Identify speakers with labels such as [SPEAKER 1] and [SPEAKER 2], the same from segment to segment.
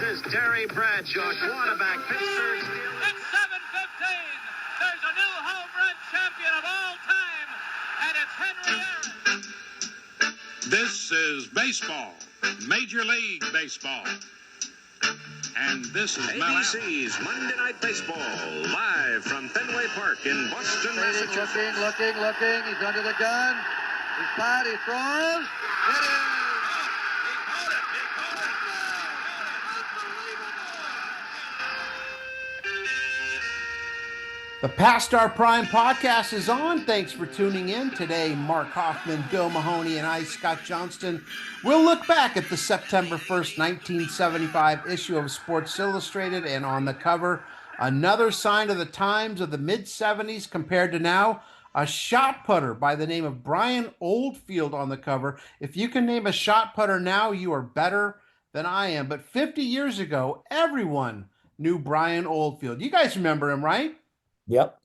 [SPEAKER 1] is Terry Bradshaw, quarterback, Pittsburgh Steelers.
[SPEAKER 2] It's 7:15. There's a new home run champion of all time, and it's Henry Aaron.
[SPEAKER 3] This is baseball, Major League Baseball. And this is
[SPEAKER 1] ABC's Monday Night Baseball, live from Fenway Park in Boston, Massachusetts.
[SPEAKER 4] Looking. He's under the gun. He's tied. He throws. It is.
[SPEAKER 5] The Past Our Prime podcast is on. Thanks for tuning in. Today, Mark Hoffman, Bill Mahoney, and I, Scott Johnston, will look back at the September 1st, 1975 issue of Sports Illustrated, and on the cover, another sign of the times of the mid-70s compared to now, a shot putter by the name of Brian Oldfield on the cover. If you can name a shot putter now, you are better than I am. But 50 years ago, everyone knew Brian Oldfield. You guys remember him, right?
[SPEAKER 6] Yep.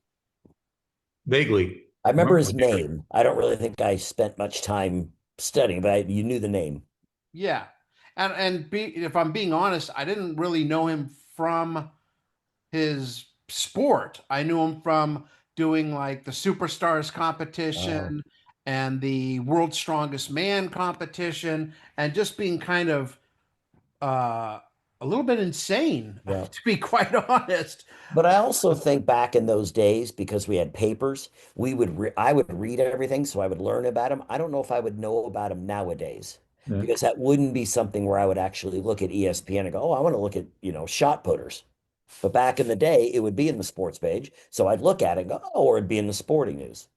[SPEAKER 7] Vaguely.
[SPEAKER 6] I remember his name. I don't really think I spent much time studying, but you knew the name.
[SPEAKER 5] Yeah. If I'm being honest, I didn't really know him from his sport. I knew him from doing like the Superstars competition and the World's Strongest Man competition, and just being kind of a little bit insane, to be quite honest.
[SPEAKER 6] But I also think back in those days, because we had papers, I would read everything, so I would learn about him. I don't know if I would know about him nowadays, because that wouldn't be something where I would actually look at ESPN and go, oh, I want to look at, shot putters. But back in the day, it would be in the sports page, so I'd look at it and go, oh, or it'd be in the sporting news.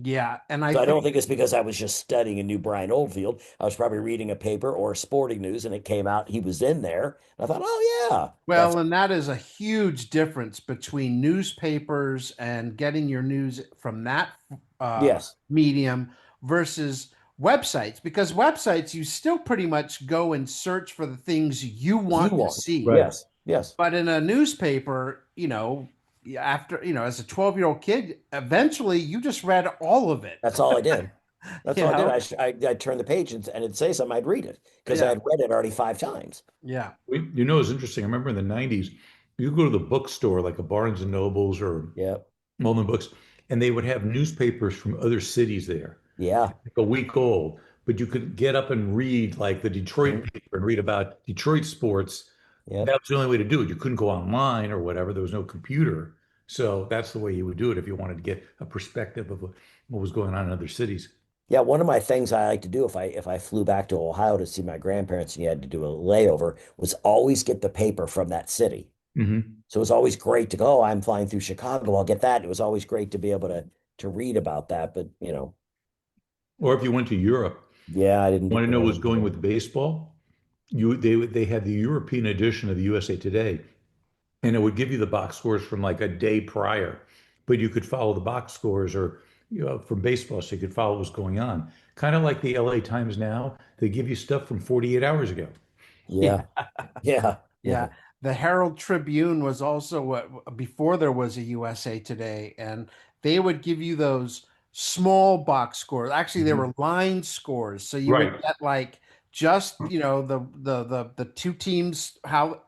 [SPEAKER 5] Yeah, and I
[SPEAKER 6] don't think it's because I was just studying and knew Brian Oldfield. I was probably reading a paper or sporting news, and it came out he was in there. And I thought, oh yeah.
[SPEAKER 5] Well, and that is a huge difference between newspapers and getting your news from that medium versus websites. Because websites, you still pretty much go and search for the things you want to see.
[SPEAKER 6] Right. Yes.
[SPEAKER 5] But in a newspaper, after, as a 12-year-old kid, eventually you just read all of it.
[SPEAKER 6] That's all I did. That's all I did. I'd turn the page and it'd say something, I'd read it because I had read it already 5 times.
[SPEAKER 5] Yeah.
[SPEAKER 7] It's interesting. I remember in the 90s, you go to the bookstore, like a Barnes and Nobles or Mullen Books, and they would have newspapers from other cities there.
[SPEAKER 6] Yeah.
[SPEAKER 7] Like a week old. But you could get up and read like the Detroit paper and read about Detroit sports. That was the only way to do it. You couldn't go online or whatever. There was no computer. So that's the way you would do it if you wanted to get a perspective of what was going on in other cities.
[SPEAKER 6] Yeah, one of my things I like to do if I flew back to Ohio to see my grandparents and you had to do a layover was always get the paper from that city.
[SPEAKER 7] Mm-hmm.
[SPEAKER 6] So it was always great to go, oh, I'm flying through Chicago, I'll get that. It was always great to be able to read about that, but
[SPEAKER 7] Or if you went to Europe.
[SPEAKER 6] Yeah, I didn't
[SPEAKER 7] want to know what was going with baseball. They had the European edition of the USA Today, and it would give you the box scores from like a day prior, but you could follow the box scores or from baseball, so you could follow what was going on. Kind of like the LA Times now, they give you stuff from 48 hours ago.
[SPEAKER 6] Yeah.
[SPEAKER 5] The Herald Tribune was also before there was a USA Today, and they would give you those small box scores. Actually, they were line scores, so you would get like just the two teams,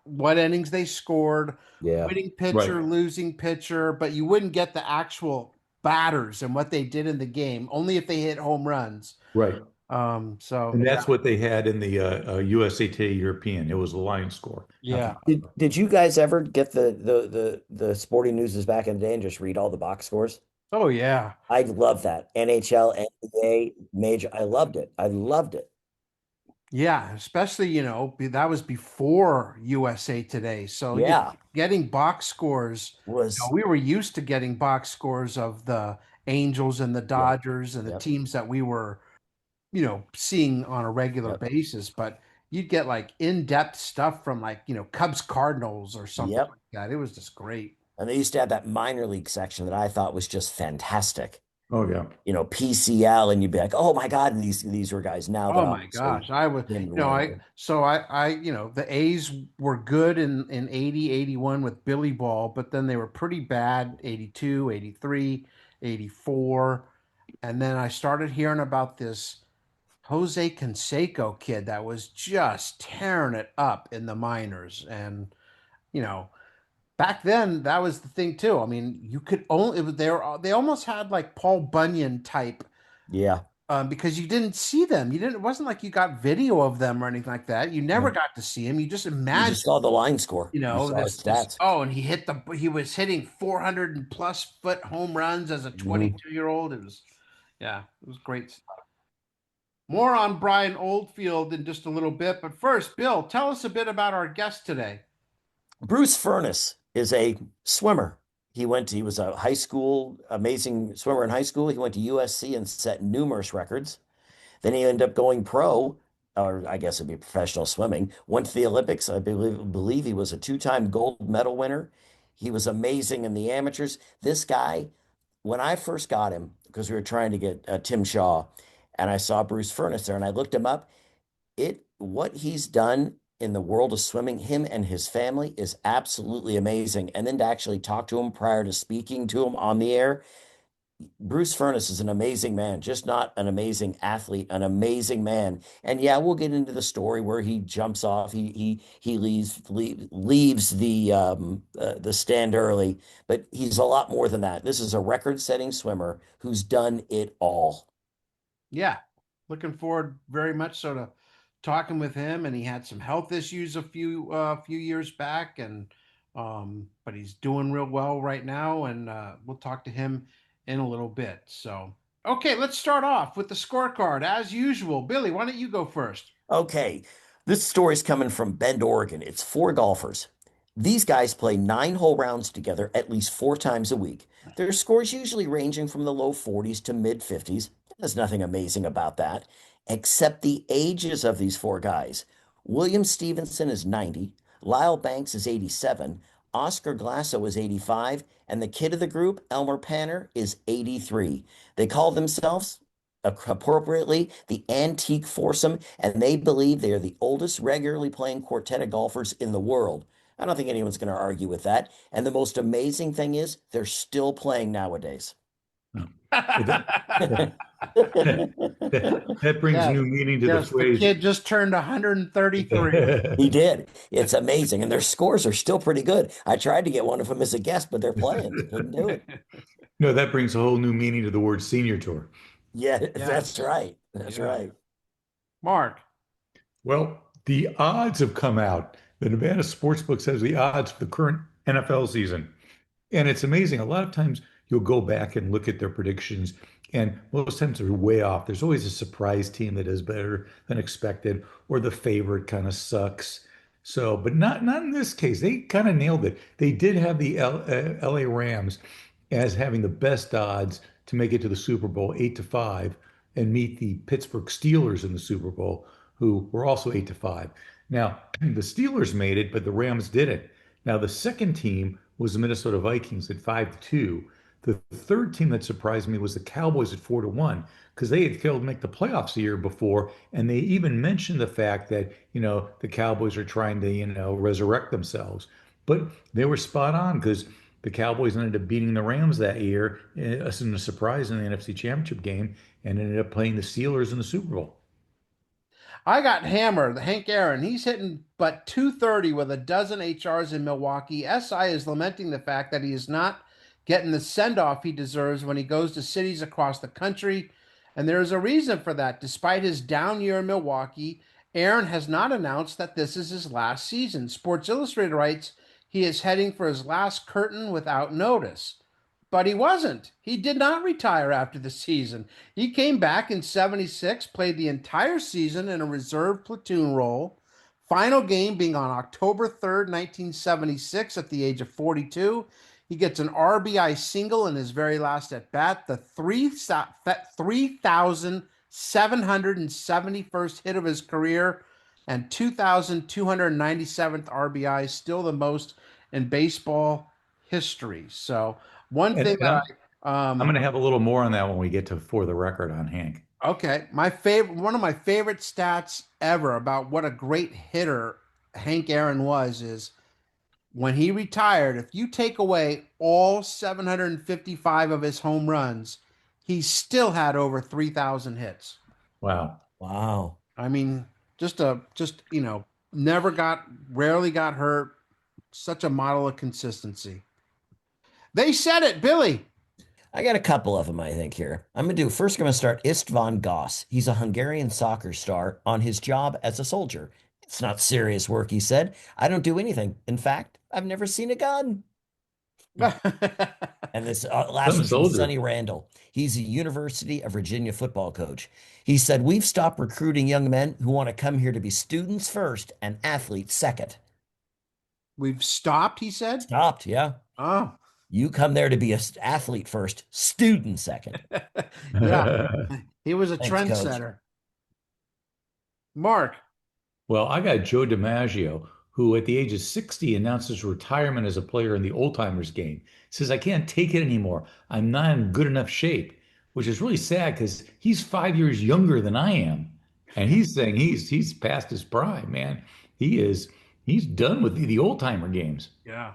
[SPEAKER 5] what innings they scored, winning pitcher, losing pitcher, but you wouldn't get the actual batters and what they did in the game, only if they hit home runs.
[SPEAKER 7] Right.
[SPEAKER 5] And
[SPEAKER 7] that's what they had in the USA Today European. It was a line score.
[SPEAKER 5] Yeah.
[SPEAKER 6] Did you guys ever get the sporting news back in the day and just read all the box scores?
[SPEAKER 5] Oh yeah.
[SPEAKER 6] I love that. NHL, NBA, major. I loved it.
[SPEAKER 5] Yeah, especially, that was before USA Today. So getting box scores was, we were used to getting box scores of the Angels and the Dodgers and the teams that we were, seeing on a regular basis. But you'd get like in-depth stuff from like, Cubs Cardinals or something like that. It was just great.
[SPEAKER 6] And they used to have that minor league section that I thought was just fantastic.
[SPEAKER 7] Oh yeah.
[SPEAKER 6] PCL, and you'd be like, oh my God, and these were guys now.
[SPEAKER 5] Oh my gosh. I was, the A's were good in 80, 81 with Billy Ball, but then they were pretty bad 82, 83, 84. And then I started hearing about this Jose Canseco kid that was just tearing it up in the minors. And, you know, back then that was the thing too. I mean, you could only, it was, they almost had like Paul Bunyan type,
[SPEAKER 6] Yeah.
[SPEAKER 5] because you didn't see them. You didn't, it wasn't like you got video of them or anything like that. You never
[SPEAKER 7] No.
[SPEAKER 5] got to see him. You just
[SPEAKER 6] You just
[SPEAKER 5] imagined,
[SPEAKER 6] saw the line score.
[SPEAKER 5] you
[SPEAKER 6] You
[SPEAKER 5] know,
[SPEAKER 6] saw his
[SPEAKER 5] this,
[SPEAKER 6] stats.
[SPEAKER 5] oh, and he was hitting 400 and plus foot home runs as a
[SPEAKER 6] Mhm.
[SPEAKER 5] 22-year-old. It was, yeah, it was great. More on Brian Oldfield in just a little bit. But first, Bill, tell us a bit about our guest today.
[SPEAKER 6] Bruce Furniss is a swimmer. He was a high school, amazing swimmer in high school. He went to USC and set numerous records. Then he ended up going pro, or I guess it'd be professional swimming. Went to the Olympics. I believe he was a two-time gold medal winner. He was amazing in the amateurs. This guy, when I first got him, because we were trying to get Tim Shaw, and I saw Bruce Furniss there, and I looked him up. What he's done in the world of swimming, him and his family is absolutely amazing. And then to actually talk to him prior to speaking to him on the air, Bruce Furniss is an amazing man, just not an amazing athlete, an amazing man. And yeah, we'll get into the story where he jumps off. He leaves the stand early, but he's a lot more than that. This is a record-setting swimmer who's done it all.
[SPEAKER 5] Yeah, looking forward very much so to talking with him. And he had some health issues a few years back, and but he's doing real well right now. And we'll talk to him in a little bit. So, okay, let's start off with the scorecard as usual. Billy, why don't you go first?
[SPEAKER 6] Okay, this story's coming from Bend, Oregon. It's four golfers. These guys play 9 hole rounds together at least 4 times a week. Their scores usually ranging from the low 40s to mid 50s. There's nothing amazing about that, except the ages of these four guys. William Stevenson is 90, Lyle Banks is 87, Oscar Glasso is 85, and the kid of the group, Elmer Panner, is 83. They call themselves appropriately the antique foursome, and they believe they are the oldest regularly playing quartet of golfers in the world. I don't think anyone's going to argue with that. And the most amazing thing is they're still playing nowadays.
[SPEAKER 7] No. That brings
[SPEAKER 5] Yeah,
[SPEAKER 7] new meaning to the
[SPEAKER 5] yes, the
[SPEAKER 7] phrase.
[SPEAKER 5] kid just turned 133.
[SPEAKER 6] He did. It's amazing. And their scores are still pretty good. I tried to get one of them as a guest, but they're playing. Couldn't do it.
[SPEAKER 7] No, that brings a whole new meaning to the word senior tour.
[SPEAKER 6] Yeah,
[SPEAKER 5] Yes.
[SPEAKER 6] that's right. That's
[SPEAKER 5] Yeah.
[SPEAKER 6] right.
[SPEAKER 5] Mark.
[SPEAKER 7] Well, the odds have come out. The Nevada Sportsbook says the odds for the current NFL season. And it's amazing. A lot of times you'll go back and look at their predictions, and most times they're way off. There's always a surprise team that does better than expected, or the favorite kind of sucks. So, but not in this case. They kind of nailed it. They did have the LA Rams as having the best odds to make it to the Super Bowl, 8-5, and meet the Pittsburgh Steelers in the Super Bowl, who were also 8-5. Now, the Steelers made it, but the Rams didn't. Now, the second team was the Minnesota Vikings at 5-2. The third team that surprised me was the Cowboys at 4-1 because they had failed to make the playoffs the year before, and they even mentioned the fact that the Cowboys are trying to resurrect themselves. But they were spot on because the Cowboys ended up beating the Rams that year as in a surprise in the NFC Championship game, and ended up playing the Steelers in the Super Bowl.
[SPEAKER 5] I got hammered. Hank Aaron, he's hitting but 230 with a dozen HRs in Milwaukee. SI is lamenting the fact that he is not getting the send off he deserves when he goes to cities across the country. And there is a reason for that. Despite his down year in Milwaukee, Aaron has not announced that this is his last season. Sports Illustrated writes he is heading for his last curtain without notice. But he wasn't. He did not retire after the season. He came back in 76, played the entire season in a reserve platoon role. Final game being on October 3rd, 1976, at the age of 42. He gets an RBI single in his very last at bat, the 3,771st hit of his career, and 2,297th RBI, still the most in baseball history. So, one
[SPEAKER 7] And,
[SPEAKER 5] thing
[SPEAKER 7] and I'm,
[SPEAKER 5] that I
[SPEAKER 7] I'm going to have a little more on that when we get to For the Record on Hank.
[SPEAKER 5] okay, one of my favorite stats ever about what a great hitter Hank Aaron was is when he retired, if you take away all 755 of his home runs, he still had over 3,000 hits.
[SPEAKER 7] Wow.
[SPEAKER 6] Wow.
[SPEAKER 5] I mean, just rarely got hurt. Such a model of consistency. They said it, Billy.
[SPEAKER 6] I got a couple of them, I think, here. I'm going to start Istvan Goss. He's a Hungarian soccer star on his job as a soldier. It's not serious work, he said. I don't do anything. In fact, I've never seen a gun. And this last
[SPEAKER 7] Some
[SPEAKER 6] one's from
[SPEAKER 7] soldier.
[SPEAKER 6] Sonny Randall. He's a University of Virginia football coach. He said, "We've stopped recruiting young men who want to come here to be students first and athletes second."
[SPEAKER 5] We've stopped, he said.
[SPEAKER 6] Stopped, yeah.
[SPEAKER 5] Oh,
[SPEAKER 6] You come there to be an athlete first, student second.
[SPEAKER 5] yeah. He was a
[SPEAKER 6] Thanks, coach.
[SPEAKER 5] trendsetter. Mark.
[SPEAKER 7] Well, I got Joe DiMaggio, who at the age of 60 announced his retirement as a player in the old timers game. Says, I can't take it anymore. I'm not in good enough shape, which is really sad because he's 5 years younger than I am. And he's saying he's past his prime, man. He's done with the old timer games.
[SPEAKER 5] Yeah.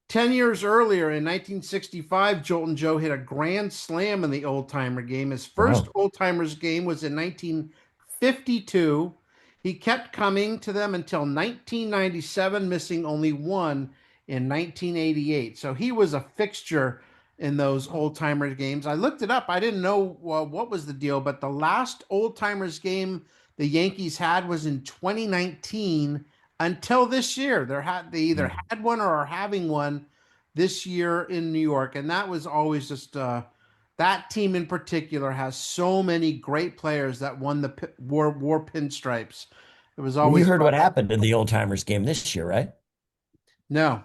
[SPEAKER 5] 10 years earlier in 1965, Jolton Joe hit a grand slam in the old timer game. His first
[SPEAKER 6] Wow.
[SPEAKER 5] old timers game was in 1952. He kept coming to them until 1997, missing only one in 1988. So he was a fixture in those old timers games. I looked it up. I didn't know what was the deal, but the last old timers game the Yankees had was in 2019 until this year. They either had one or are having one this year in New York, and that was always just that team in particular has so many great players that won the war pinstripes. It was
[SPEAKER 6] Well, you
[SPEAKER 5] always
[SPEAKER 6] heard
[SPEAKER 5] fun.
[SPEAKER 6] what happened in the old timers game this year, right?
[SPEAKER 5] No.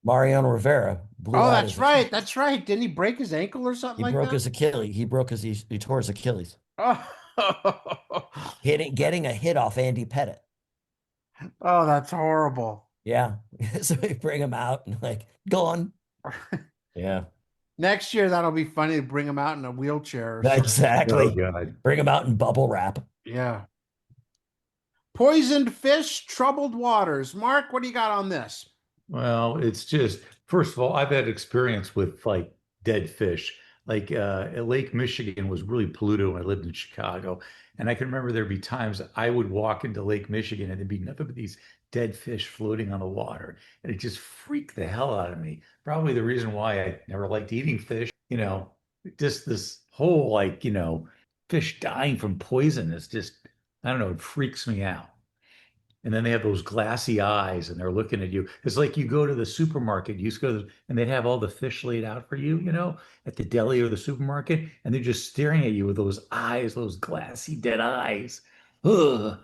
[SPEAKER 6] Mariano Rivera blew
[SPEAKER 5] Oh,
[SPEAKER 6] out
[SPEAKER 5] that's
[SPEAKER 6] his
[SPEAKER 5] right.
[SPEAKER 6] Achilles.
[SPEAKER 5] That's right. Didn't he break his ankle or something
[SPEAKER 6] He
[SPEAKER 5] like
[SPEAKER 6] broke
[SPEAKER 5] that?
[SPEAKER 6] his Achilles. He tore his Achilles.
[SPEAKER 5] Oh,
[SPEAKER 6] Getting a hit off Andy Pettit.
[SPEAKER 5] oh, that's horrible.
[SPEAKER 6] Yeah. So we bring him out and like, go on. Yeah.
[SPEAKER 5] Next year, that'll be funny to bring him out in a wheelchair or something.
[SPEAKER 7] Oh
[SPEAKER 6] Exactly.
[SPEAKER 7] God.
[SPEAKER 6] Bring him out in bubble wrap.
[SPEAKER 5] Yeah. Poisoned fish, troubled waters. Mark, what do you got on this?
[SPEAKER 7] Well, it's just, first of all, I've had experience with like dead fish. Like Lake Michigan was really polluted when I lived in Chicago. And I can remember there'd be times I would walk into Lake Michigan and there'd be nothing but these dead fish floating on the water. And it just freaked the hell out of me. Probably the reason why I never liked eating fish, just this whole like, fish dying from poison is just, I don't know, it freaks me out. And then they have those glassy eyes and they're looking at you. It's like you go to the supermarket, you just go to, and they'd have all the fish laid out for you, at the deli or the supermarket, and they're just staring at you with those eyes, those glassy dead eyes. Ugh.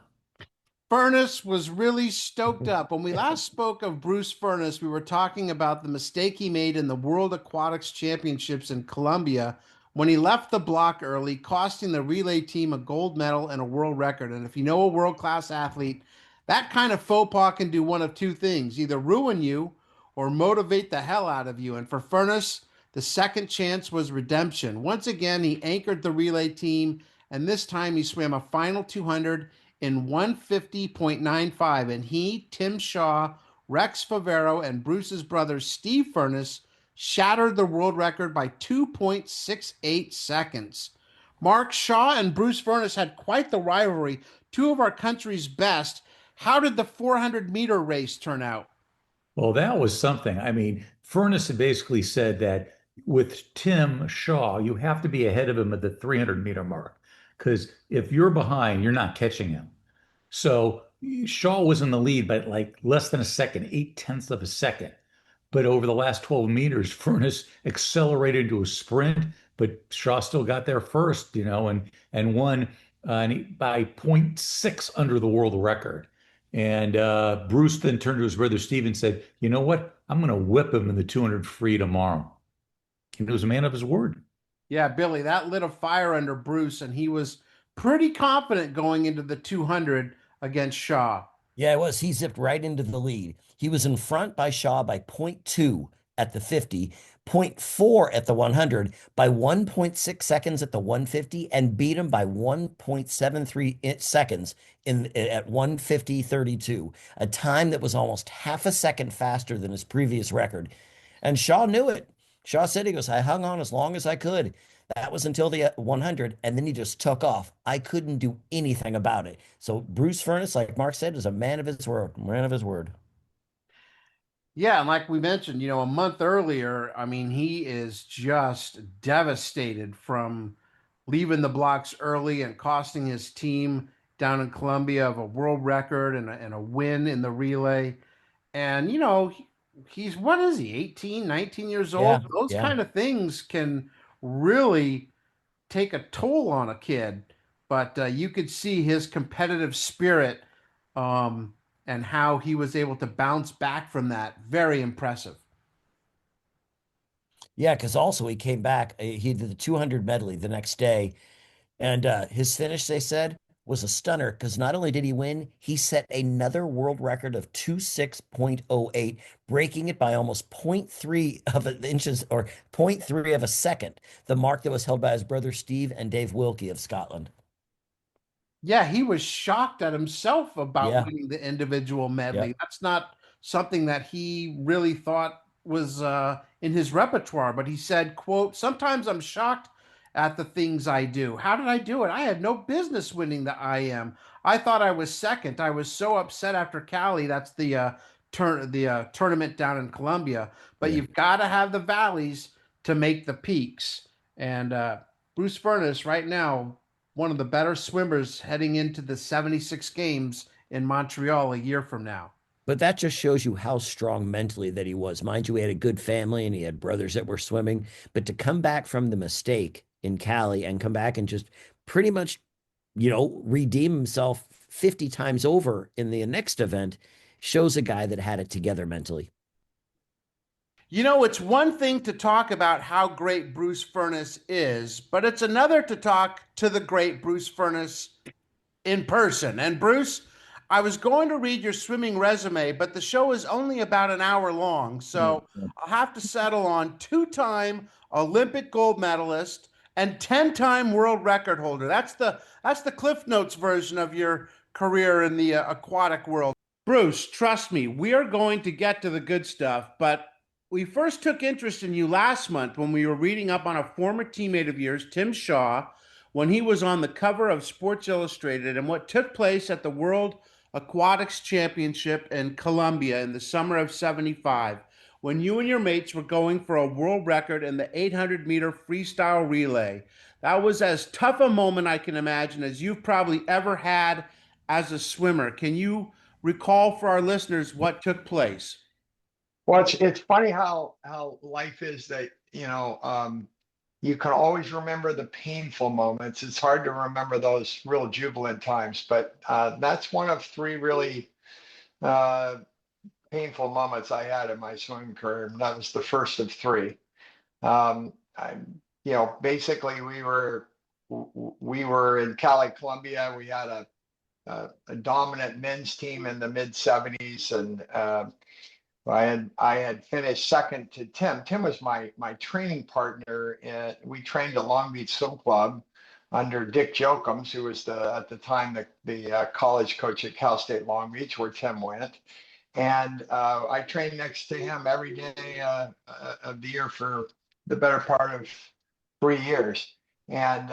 [SPEAKER 5] Furniss was really stoked up. When we last spoke of Bruce Furniss, we were talking about the mistake he made in the World Aquatics Championships in Colombia when he left the block early, costing the relay team a gold medal and a world record. And if you know a world-class athlete, that kind of faux pas can do one of two things, either ruin you or motivate the hell out of you. And for Furniss, the second chance was redemption. Once again, he anchored the relay team, and this time he swam a final 200 in 150.95. And he, Tim Shaw, Rex Favero, and Bruce's brother Steve Furniss shattered the world record by 2.68 seconds. Mark Shaw and Bruce Furniss had quite the rivalry, two of our country's best. How did the 400-meter race turn out?
[SPEAKER 7] Well, that was something. I mean, Furnace had basically said that with Tim Shaw, you have to be ahead of him at the 300-meter mark because if you're behind, you're not catching him. So Shaw was in the lead by like less than a second, 8/10 of a second. But over the last 12 meters, Furnace accelerated to a sprint, but Shaw still got there first, and won by zero point 0.6 under the world record. And Bruce then turned to his brother Steve and said, "You know what? I'm going to whip him in the 200 free tomorrow." He was a man of his word.
[SPEAKER 5] Yeah, Billy, that lit a fire under Bruce, and he was pretty confident going into the 200 against Shaw.
[SPEAKER 6] Yeah, it was. He zipped right into the lead. He was in front by Shaw by 0.2 at the 50, 0.4 at the 100, by 1.6 seconds at the 150, and beat him by 1.73 seconds at 150.32, a time that was almost half a second faster than his previous record. And Shaw knew it. Shaw said, he goes, I hung on as long as I could. That was until the 100, and then he just took off. I couldn't do anything about it. So Bruce Furniss, like Mark said, is a man of his word. Man of his word.
[SPEAKER 5] Yeah, and like we mentioned, a month earlier, I mean, he is just devastated from leaving the blocks early and costing his team down in Colombia of a world record and a win in the relay. And, he's, what is he, 18, 19 years old?
[SPEAKER 6] Yeah,
[SPEAKER 5] Those
[SPEAKER 6] yeah.
[SPEAKER 5] kind of things can really take a toll on a kid. But you could see his competitive spirit, um, and how he was able to bounce back from that. Very impressive.
[SPEAKER 6] Yeah, because also he came back. He did the 200 medley the next day, and his finish, they said, was a stunner because not only did he win, he set another world record of 26.08, breaking it by almost zero point 0.3 of an inches or zero point 0.3 of a second, the mark that was held by his brother Steve and Dave Wilkie of Scotland.
[SPEAKER 5] Yeah, he was shocked at himself about
[SPEAKER 6] Yeah,
[SPEAKER 5] winning the individual
[SPEAKER 6] yeah.
[SPEAKER 5] medley. That's not something that he really thought was in his repertoire, but he said, quote, "Sometimes I'm shocked at the things I do. How did I do it? I had no business winning the IM. I thought I was second. I was so upset after Cali. That's the tournament down in Colombia. But
[SPEAKER 6] Yeah.
[SPEAKER 5] you've got to have the valleys to make the peaks." And Bruce Furniss right now, one of the better swimmers heading into the 76 games in Montreal a year from now.
[SPEAKER 6] But that just shows you how strong mentally that he was. Mind you, he had a good family and he had brothers that were swimming. But to come back from the mistake in Cali and come back and just pretty much, redeem himself 50 times over in the next event shows a guy that had it together mentally.
[SPEAKER 5] It's one thing to talk about how great Bruce Furniss is, but it's another to talk to the great Bruce Furniss in person. And Bruce, I was going to read your swimming resume, but the show is only about an hour long. So I'll have to settle on two-time Olympic gold medalist and 10-time world record holder. That's the Cliff Notes version of your career in the aquatic world. Bruce, trust me, we are going to get to the good stuff, but we first took interest in you last month when we were reading up on a former teammate of yours, Tim Shaw, when he was on the cover of Sports Illustrated and what took place at the World Aquatics Championship in Colombia in the summer of 75, when you and your mates were going for a world record in the 800-meter freestyle relay. That was as tough a moment I can imagine as you've probably ever had as a swimmer. Can you recall for our listeners what took place?
[SPEAKER 8] Well, it's funny how life is that, you can always remember the painful moments. It's hard to remember those real jubilant times, but that's one of three really uh, painful moments I had in my swimming career. And that was the first of three. I, basically we were in Cali, Colombia. We had a dominant men's team in the mid 70s, and I had finished second to Tim. Tim was my training partner. We trained at Long Beach Swim Club under Dick Jokums, who was at the time the college coach at Cal State Long Beach, where Tim went. And I trained next to him every day of the year for the better part of 3 years. And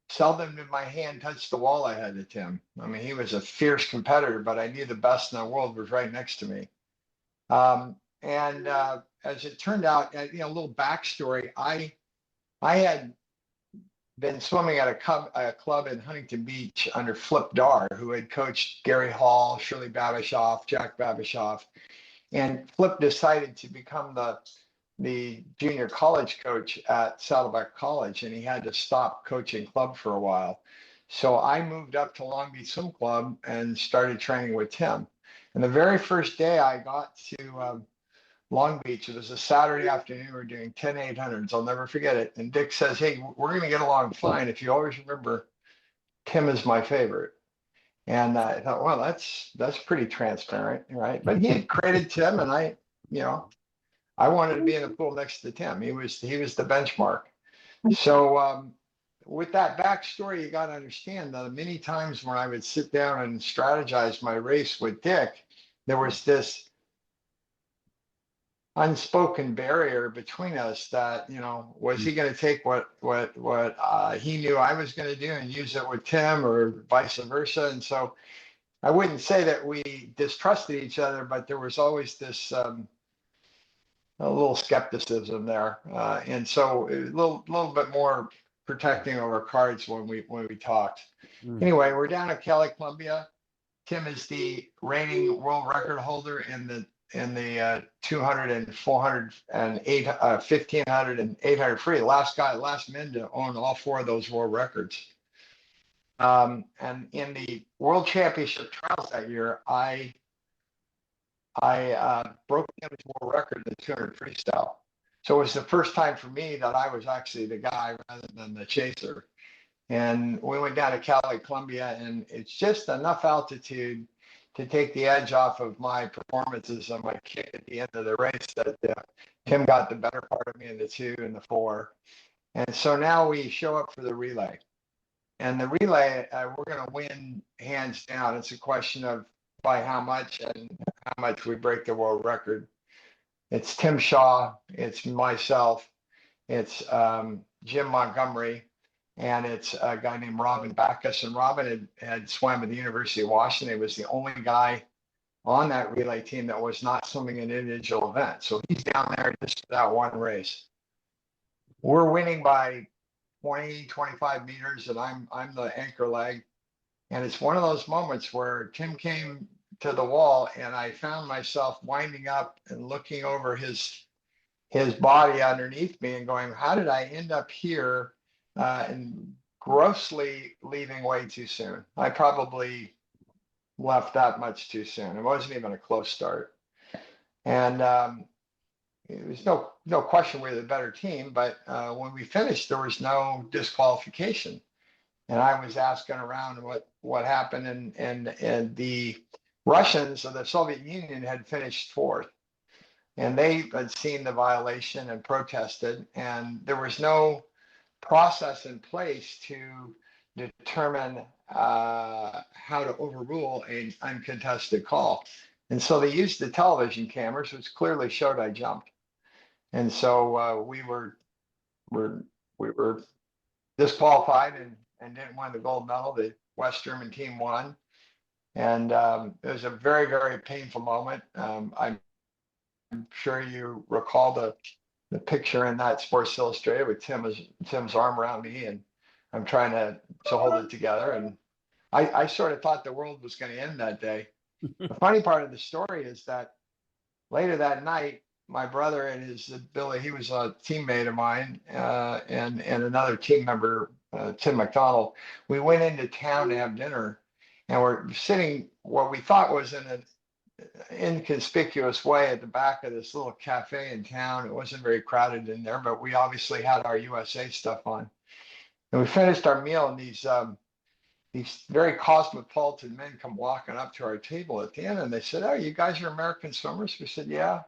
[SPEAKER 8] seldom did my hand touch the wall ahead of Tim. I mean, he was a fierce competitor, but I knew the best in the world was right next to me. And as it turned out, a little backstory, I had been swimming at a club in Huntington Beach under Flip Dar, who had coached Gary Hall, Shirley Babashoff, Jack Babashoff. And Flip decided to become the junior college coach at Saddleback College, and he had to stop coaching club for a while. So I moved up to Long Beach Swim Club and started training with Tim. And the very first day I got to Long Beach, it was a Saturday afternoon. We were doing 10 800s. I'll never forget it. And Dick says, "Hey, we're going to get along fine if you always remember Tim is my favorite." And I thought, well, that's pretty transparent, right? But he had created Tim, and I wanted to be in the pool next to Tim. He was the benchmark. So with that backstory, you got to understand that many times when I would sit down and strategize my race with Dick, there was this unspoken barrier between us that, was he going to take what he knew I was going to do and use it with Tim, or vice versa? And so I wouldn't say that we distrusted each other, but there was always this a little skepticism there, and so a little bit more protecting of our cards when we talked. Anyway, we're down at Cali, Colombia. Tim is the reigning world record holder in the 200 and 400 and 1500 and 800 free. Last man to own all four of those world records. And in the World Championship trials that year, I broke Tim's world record in the 200 freestyle. So it was the first time for me that I was actually the guy rather than the chaser. And we went down to Cali, Colombia, and it's just enough altitude to take the edge off of my performances on my kick at the end of the race that Tim got the better part of me in the 2 and the 4. And so now we show up for the relay. And the relay, we're going to win hands down. It's a question of by how much and how much we break the world record. It's Tim Shaw, it's myself, it's Jim Montgomery, and it's a guy named Robin Backus. And Robin had swam at the University of Washington. He was the only guy on that relay team that was not swimming an individual event. So he's down there just for that one race. We're winning by 20, 25 meters, and I'm the anchor leg. And it's one of those moments where Tim came to the wall, and I found myself winding up and looking over his body underneath me and going, how did I end up here? And grossly leaving way too soon. I probably left that much too soon. It wasn't even a close start. And it was no question we were the better team, but when we finished, there was no disqualification. And I was asking around what happened, and the Russians of the Soviet Union had finished 4th, and they had seen the violation and protested, and there was no process in place to determine how to overrule an uncontested call. And so they used the television cameras, which clearly showed I jumped. And so we were disqualified and didn't win the gold medal. The West German team won. And it was a very, very painful moment. I'm sure you recall the picture in that Sports Illustrated with Tim's arm around me, and I'm trying to hold it together. And I sort of thought the world was going to end that day. The funny part of the story is that later that night, my brother and his Billy, he was a teammate of mine, and another team member, Tim McDonald, we went into town to have dinner, and we're sitting what we thought was in an inconspicuous way at the back of this little cafe in town. It wasn't very crowded in there, but we obviously had our USA stuff on. And we finished our meal, and these very cosmopolitan men come walking up to our table at the end, and they said, "Oh, you guys are American swimmers?" We said, "Yeah."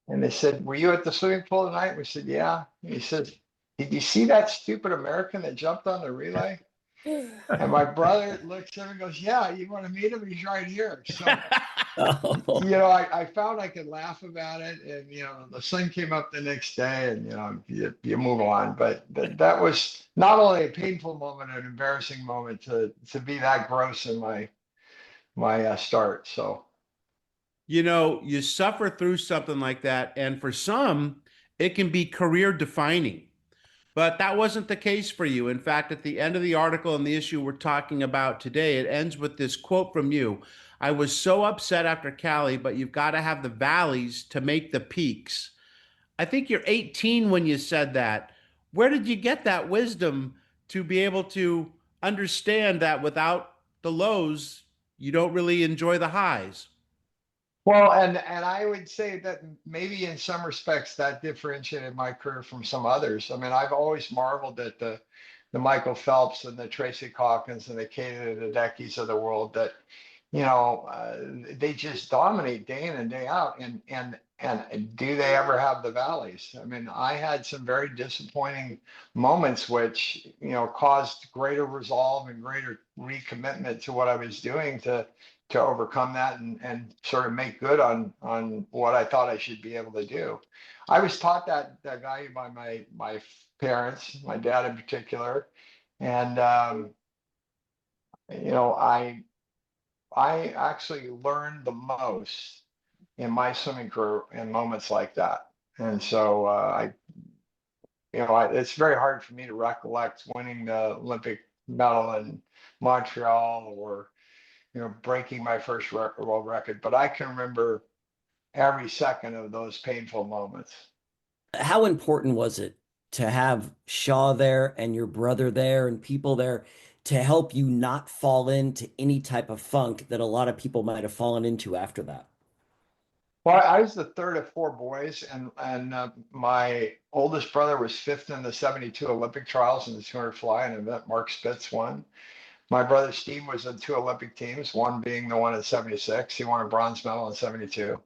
[SPEAKER 8] And they said, "Were you at the swimming pool tonight?" We said, "Yeah." And he said, "Did you see that stupid American that jumped on the relay?" And my brother looks at him and goes, "Yeah, you want to meet him? He's right here." So, I found I could laugh about it. And, the sun came up the next day, and, you move on. But that was not only a painful moment, an embarrassing moment to be that gross in my start. So.
[SPEAKER 5] You suffer through something like that, and for some, it can be career defining. But that wasn't the case for you. In fact, at the end of the article and the issue we're talking about today, it ends with this quote from you. "I was so upset after Cali, but you've got to have the valleys to make the peaks." I think you're 18 when you said that. Where did you get that wisdom to be able to understand that without the lows, you don't really enjoy the highs?
[SPEAKER 8] Well, and I would say that maybe in some respects that differentiated my career from some others. I mean, I've always marveled at the Michael Phelps and the Tracy Calkins and the Katie Ledeckis of the world that, they just dominate day in and day out. And do they ever have the valleys? I mean, I had some very disappointing moments, which, caused greater resolve and greater recommitment to what I was doing to overcome that and sort of make good on what I thought I should be able to do. I was taught that value by my parents, my dad in particular, and you know, I actually learned the most in my swimming career in moments like that. And so it's very hard for me to recollect winning the Olympic medal in Montreal or, breaking my first world record, but I can remember every second of those painful moments.
[SPEAKER 6] How important was it to have Shaw there and your brother there and people there to help you not fall into any type of funk that a lot of people might have fallen into after that?
[SPEAKER 8] Well, I was the third of four boys, and my oldest brother was fifth in the '72 Olympic trials in the 200 fly, an event Mark Spitz won. My brother Steve was in two Olympic teams, one being the one in '76. He won a bronze medal in '72.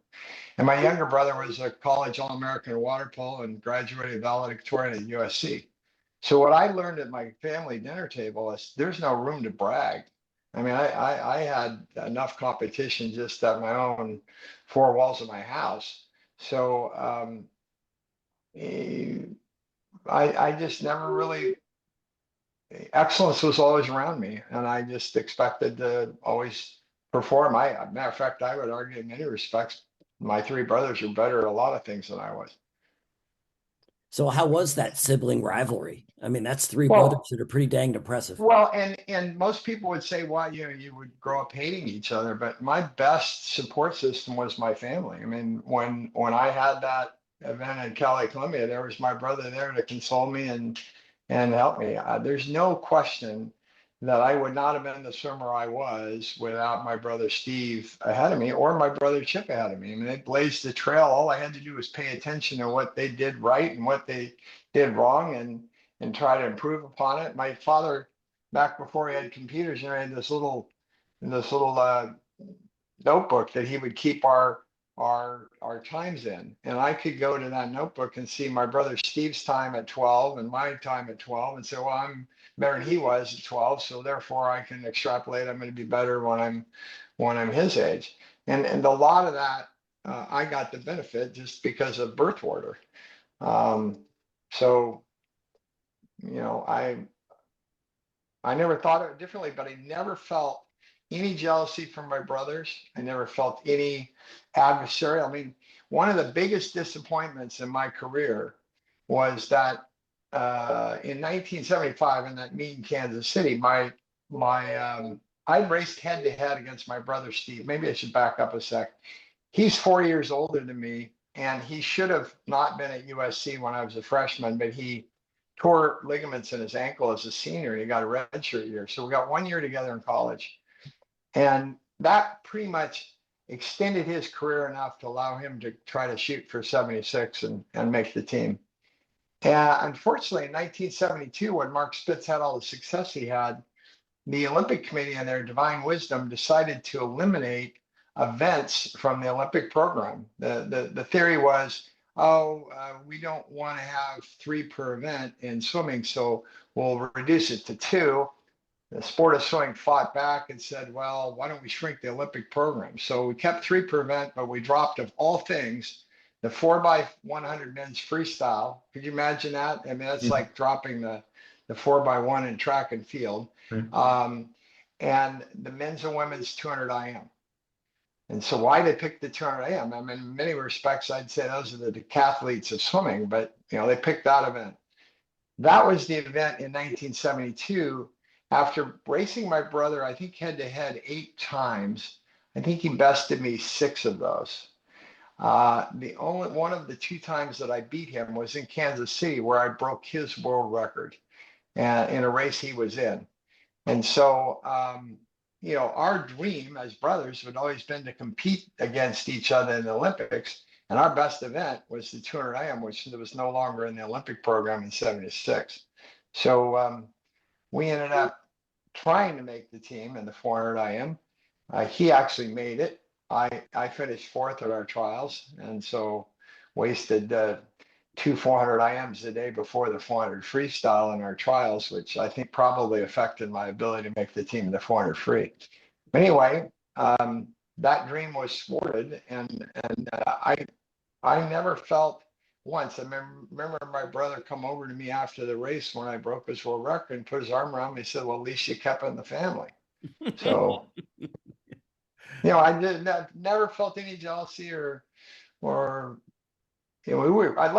[SPEAKER 8] And my younger brother was a college All-American in water polo and graduated valedictorian at USC. So what I learned at my family dinner table is there's no room to brag. I mean, I had enough competition just at my own four walls of my house. So I just never really, excellence was always around me, and I just expected to always perform. Matter of fact, I would argue in many respects, my three brothers were better at a lot of things than I was.
[SPEAKER 6] So how was that sibling rivalry? I mean, that's three
[SPEAKER 8] Well,
[SPEAKER 6] brothers that are pretty dang impressive.
[SPEAKER 8] Well, and most people would say, well, you would grow up hating each other, but my best support system was my family. I mean, when I had that event in Cali, Colombia, there was my brother there to console me and help me. There's no question that I would not have been the swimmer I was without my brother Steve ahead of me or my brother Chip ahead of me. I mean, they blazed the trail. All I had to do was pay attention to what they did right and what they did wrong, and try to improve upon it. My father, back before he had computers, had this little notebook that he would keep our times in, and I could go to that notebook and see my brother Steve's time at 12 and my time at 12, and say, well, I'm better than he was at 12, so therefore I can extrapolate I'm going to be better when I'm his age. And a lot of that I got the benefit just because of birth order. So I never thought of it differently, but I never felt any jealousy from my brothers. I never felt any adversarial. I mean, one of the biggest disappointments in my career was that in 1975, in that meet in Kansas City, I raced head to head against my brother Steve. Maybe I should back up a sec. He's 4 years older than me, and he should have not been at USC when I was a freshman, but he tore ligaments in his ankle as a senior, and he got a redshirt year. So we got 1 year together in college. And that pretty much extended his career enough to allow him to try to shoot for 76 and make the team. And unfortunately, in 1972, when Mark Spitz had all the success he had, the Olympic Committee, in their divine wisdom, decided to eliminate events from the Olympic program. The theory was, we don't want to have 3 per event in swimming, so we'll reduce it to 2. The sport of swimming fought back and said, well, why don't we shrink the Olympic program? So we kept 3 per event, but we dropped, of all things, the 4x100 men's freestyle. Could you imagine that? I mean, that's like dropping the 4x1 in track and field. And the men's and women's 200 IM. And so why they picked the 200 IM? I mean, in many respects, I'd say those are the decathletes of swimming, but they picked that event. That was the event in 1972. After racing my brother, I think head to head 8 times, I think he bested me 6 of those. The only one of the 2 times that I beat him was in Kansas City, where I broke his world record in a race he was in. And so, our dream as brothers had always been to compete against each other in the Olympics. And our best event was the 200 IM, which was no longer in the Olympic program in '76. So we ended up trying to make the team in the 400 IM. He actually made it. I finished 4th at our trials, and so wasted 2 400 IMs the day before the 400 freestyle in our trials, which I think probably affected my ability to make the team in the 400 free. But anyway, that dream was thwarted, and I never felt once. I remember my brother come over to me after the race when I broke his world record and put his arm around me and said, "Well, at least you kept it in the family." So, I never felt any jealousy or let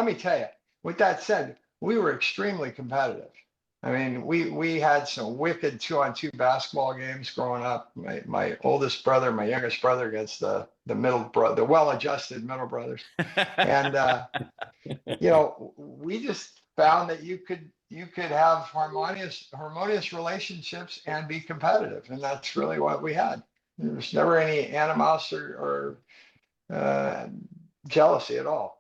[SPEAKER 8] me tell you, with that said, we were extremely competitive. I mean, we had some wicked 2-on-2 basketball games growing up. My oldest brother, my youngest brother against the middle brother, the well-adjusted middle brothers. And, we just found that you could have harmonious relationships and be competitive. And that's really what we had. There was never any animosity or jealousy at all.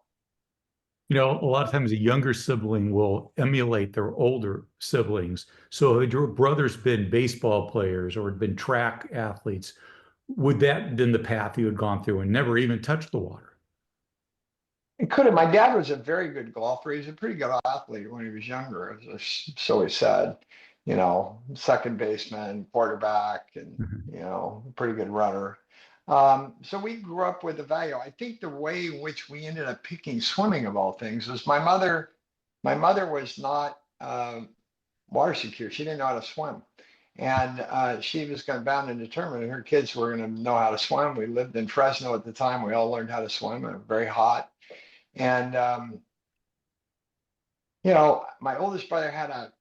[SPEAKER 7] A lot of times a younger sibling will emulate their older siblings. So had your brothers been baseball players or had been track athletes, would that have been the path you had gone through and never even touched the water?
[SPEAKER 8] It could have. My dad was a very good golfer. He was a pretty good athlete when he was younger, so he said. Second baseman, quarterback, and pretty good runner. So we grew up with the value. I think the way in which we ended up picking swimming of all things was my mother. My mother was not water secure. She didn't know how to swim, and she was bound and determined her kids were going to know how to swim. We lived in Fresno at the time. We all learned how to swim. It was very hot. And my oldest brother had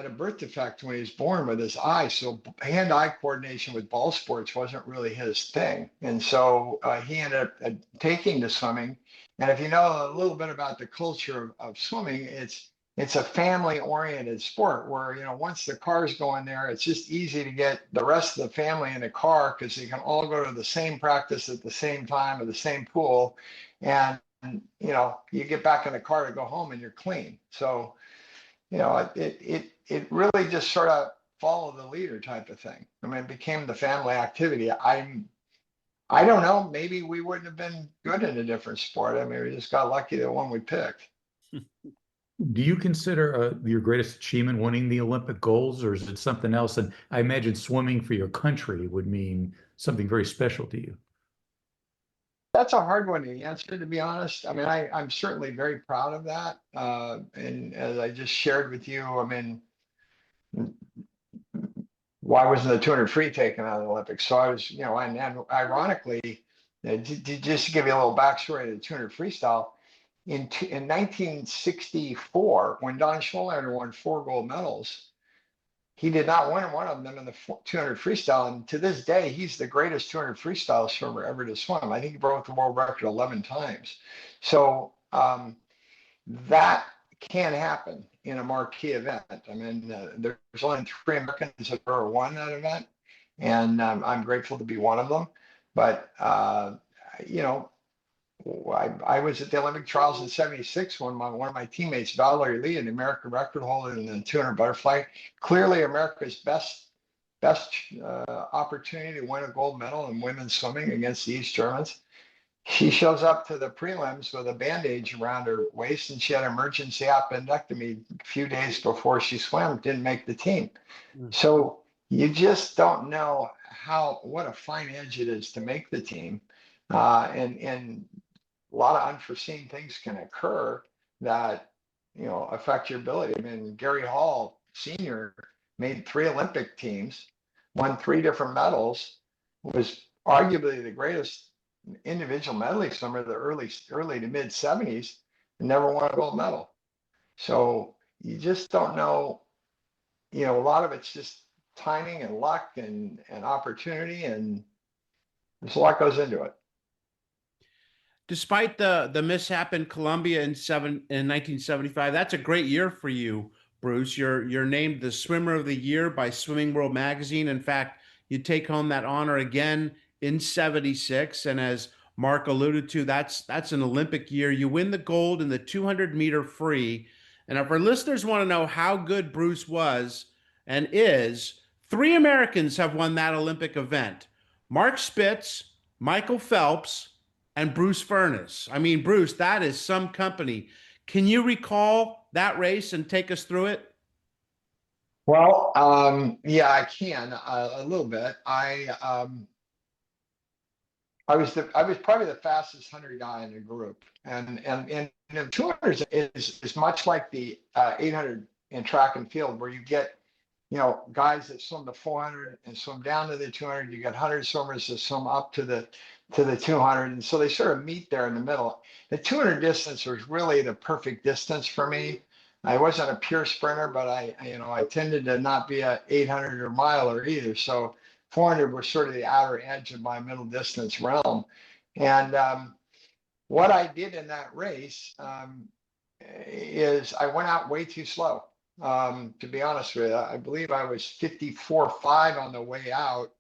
[SPEAKER 8] a birth defect when he was born with his eye, so hand-eye coordination with ball sports wasn't really his thing, and so he ended up taking to swimming. And if you know a little bit about the culture of swimming, it's a family-oriented sport where once the cars go in there, it's just easy to get the rest of the family in the car because they can all go to the same practice at the same time or the same pool, and you get back in the car to go home and you're clean. So, it really just sort of follow the leader type of thing. I mean, it became the family activity. I don't know, maybe we wouldn't have been good in a different sport. I mean, we just got lucky the one we picked.
[SPEAKER 7] Do you consider your greatest achievement winning the Olympic goals, or is it something else? And I imagine swimming for your country would mean something very special to you.
[SPEAKER 8] That's a hard one to answer, to be honest. I mean, I'm certainly very proud of that. And as I just shared with you, I mean, why wasn't the 200 free taken out of the Olympics? So I was, and ironically, just to give you a little backstory to the 200 freestyle, in 1964, when Don Scholander won 4 gold medals, he did not win one of them in the 200 freestyle. And to this day, he's the greatest 200 freestyle swimmer ever to swim. I think he broke the world record 11 times. So that can happen in a marquee event. I mean, there's only 3 Americans that ever won that event. And I'm grateful to be one of them. But, I was at the Olympic trials in '76 when one of my teammates, Valerie Lee, an American record holder in the 200 butterfly, clearly America's best opportunity to win a gold medal in women's swimming against the East Germans. She shows up to the prelims with a bandage around her waist, and she had an emergency appendectomy a few days before she swam, didn't make the team. So you just don't know what a fine edge it is to make the team. And a lot of unforeseen things can occur that affect your ability. I mean, Gary Hall Sr. made 3 Olympic teams, won 3 different medals, was arguably the greatest individual medley swimmer of the early to mid '70s, and never won a gold medal. So you just don't know. A lot of it's just timing and luck and opportunity, and there's a lot goes into it.
[SPEAKER 5] Despite the mishap in Colombia in 1975, that's a great year for you, Bruce. You're named the Swimmer of the Year by Swimming World Magazine. In fact, you take home that honor again in '76, and as Mark alluded to, that's an Olympic year. You win the gold in the 200-meter free. And if our listeners want to know how good Bruce was and is, 3 Americans have won that Olympic event: Mark Spitz, Michael Phelps, and Bruce Furniss. I mean, Bruce, that is some company. Can you recall that race and take us through it?
[SPEAKER 8] Well, yeah, I can a little bit. I was probably the fastest 100 guy in the group, and the 200 is much like the 800 in track and field, where you get, you know, guys that swim the 400 and swim down to the 200. You get 100 swimmers that swim up to the 200, and so they sort of meet there in the middle. The 200 distance was really the perfect distance for me. I wasn't a pure sprinter, but I tended to not be a 800 or miler either. So 400 was sort of the outer edge of my middle distance realm. And what I did in that race is I went out way too slow. To be honest with you, I believe I was 54.5 on the way out.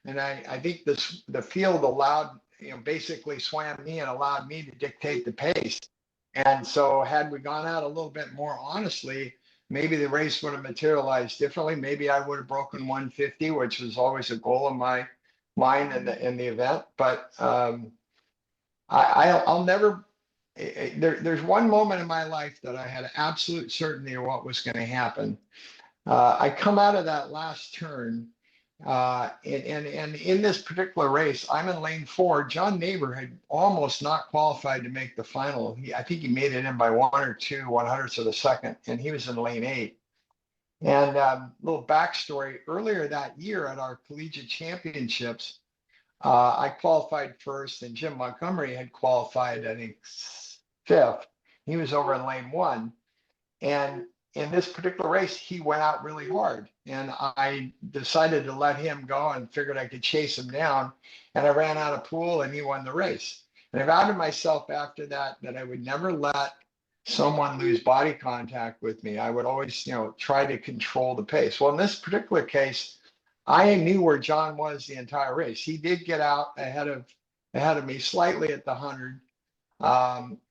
[SPEAKER 8] And I think the field allowed, basically swam me and allowed me to dictate the pace. And so had we gone out a little bit more honestly, maybe the race would have materialized differently. Maybe I would have broken 150, which was always a goal of my mind in the event. But I'll never. There's one moment in my life that I had absolute certainty of what was going to happen. I come out of that last turn, and in this particular race, I'm in lane 4. John Neighbor had almost not qualified to make the final. I think he made it in by 1 or 2 100ths of a second, and he was in lane 8. And little backstory: earlier that year at our collegiate championships, I qualified first, and Jim Montgomery had qualified, I think, 5th. He was over in lane 1, and in this particular race, he went out really hard, and I decided to let him go and figured I could chase him down, and I ran out of pool, and he won the race. And I vowed to myself after that I would never let someone lose body contact with me. I would always, try to control the pace. Well, in this particular case, I knew where John was the entire race. He did get out ahead of me slightly at the 100.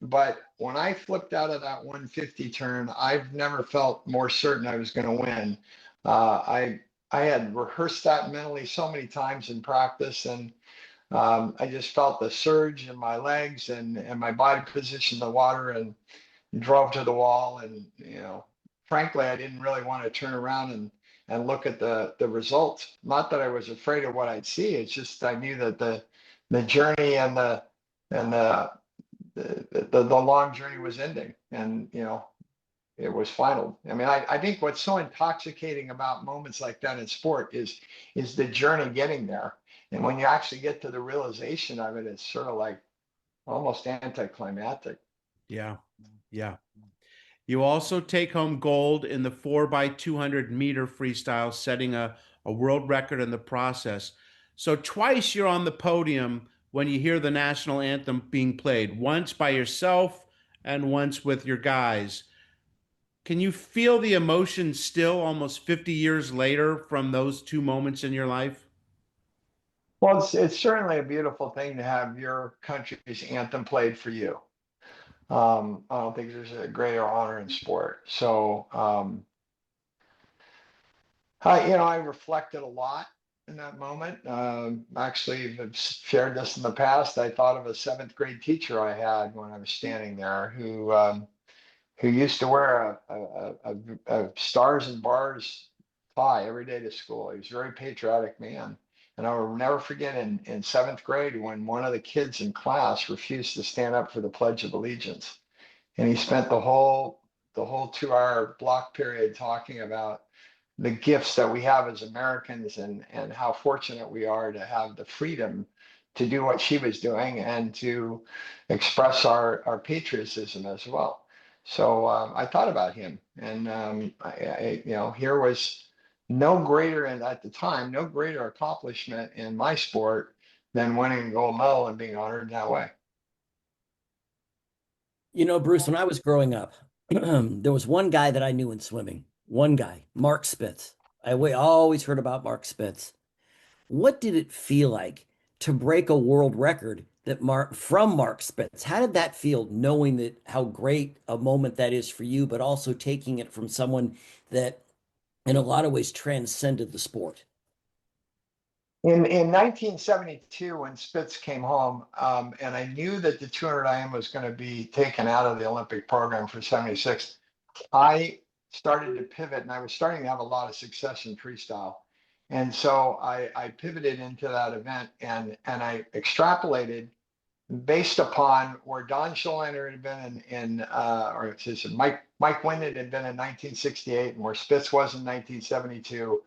[SPEAKER 8] But when I flipped out of that 150 turn, I've never felt more certain I was going to win. I had rehearsed that mentally so many times in practice, and I just felt the surge in my legs and my body position in the water, and drove to the wall. And frankly, I didn't really want to turn around and look at the results. Not that I was afraid of what I'd see. It's just I knew that the journey and the long journey was ending, and it was final. I mean, I think what's so intoxicating about moments like that in sport is the journey getting there. And when you actually get to the realization of it, it's sort of like almost anticlimactic.
[SPEAKER 5] Yeah. You also take home gold in the 4x200 meter freestyle, setting a world record in the process. So twice you're on the podium when you hear the national anthem being played, once by yourself and once with your guys. Can you feel the emotion still almost 50 years later from those two moments in your life?
[SPEAKER 8] Well, it's certainly a beautiful thing to have your country's anthem played for you. I don't think there's a greater honor in sport. So, I reflected a lot in that moment. Actually, I've shared this in the past. I thought of a 7th grade teacher I had when I was standing there, who used to wear a stars and bars tie every day to school. He was a very patriotic man. And I will never forget in 7th grade when one of the kids in class refused to stand up for the Pledge of Allegiance. And he spent the whole 2-hour block period talking about the gifts that we have as Americans, and how fortunate we are to have the freedom to do what she was doing and to express our patriotism as well. So I thought about him, and here was no greater, and at the time, no greater accomplishment in my sport than winning a gold medal and being honored in that way.
[SPEAKER 6] Bruce, when I was growing up, there was one guy that I knew in swimming. One guy, Mark Spitz. I always heard about Mark Spitz. What did it feel like to break a world record from Mark Spitz? How did that feel, knowing how great a moment that is for you, but also taking it from someone that in a lot of ways transcended the sport?
[SPEAKER 8] In 1972, when Spitz came home, and I knew that the 200 IM was going to be taken out of the Olympic program for 76, I started to pivot, and I was starting to have a lot of success in freestyle. And so I pivoted into that event, and I extrapolated based upon where Don Scholander had been or excuse me, Mike Wyndon had been in 1968, and where Spitz was in 1972.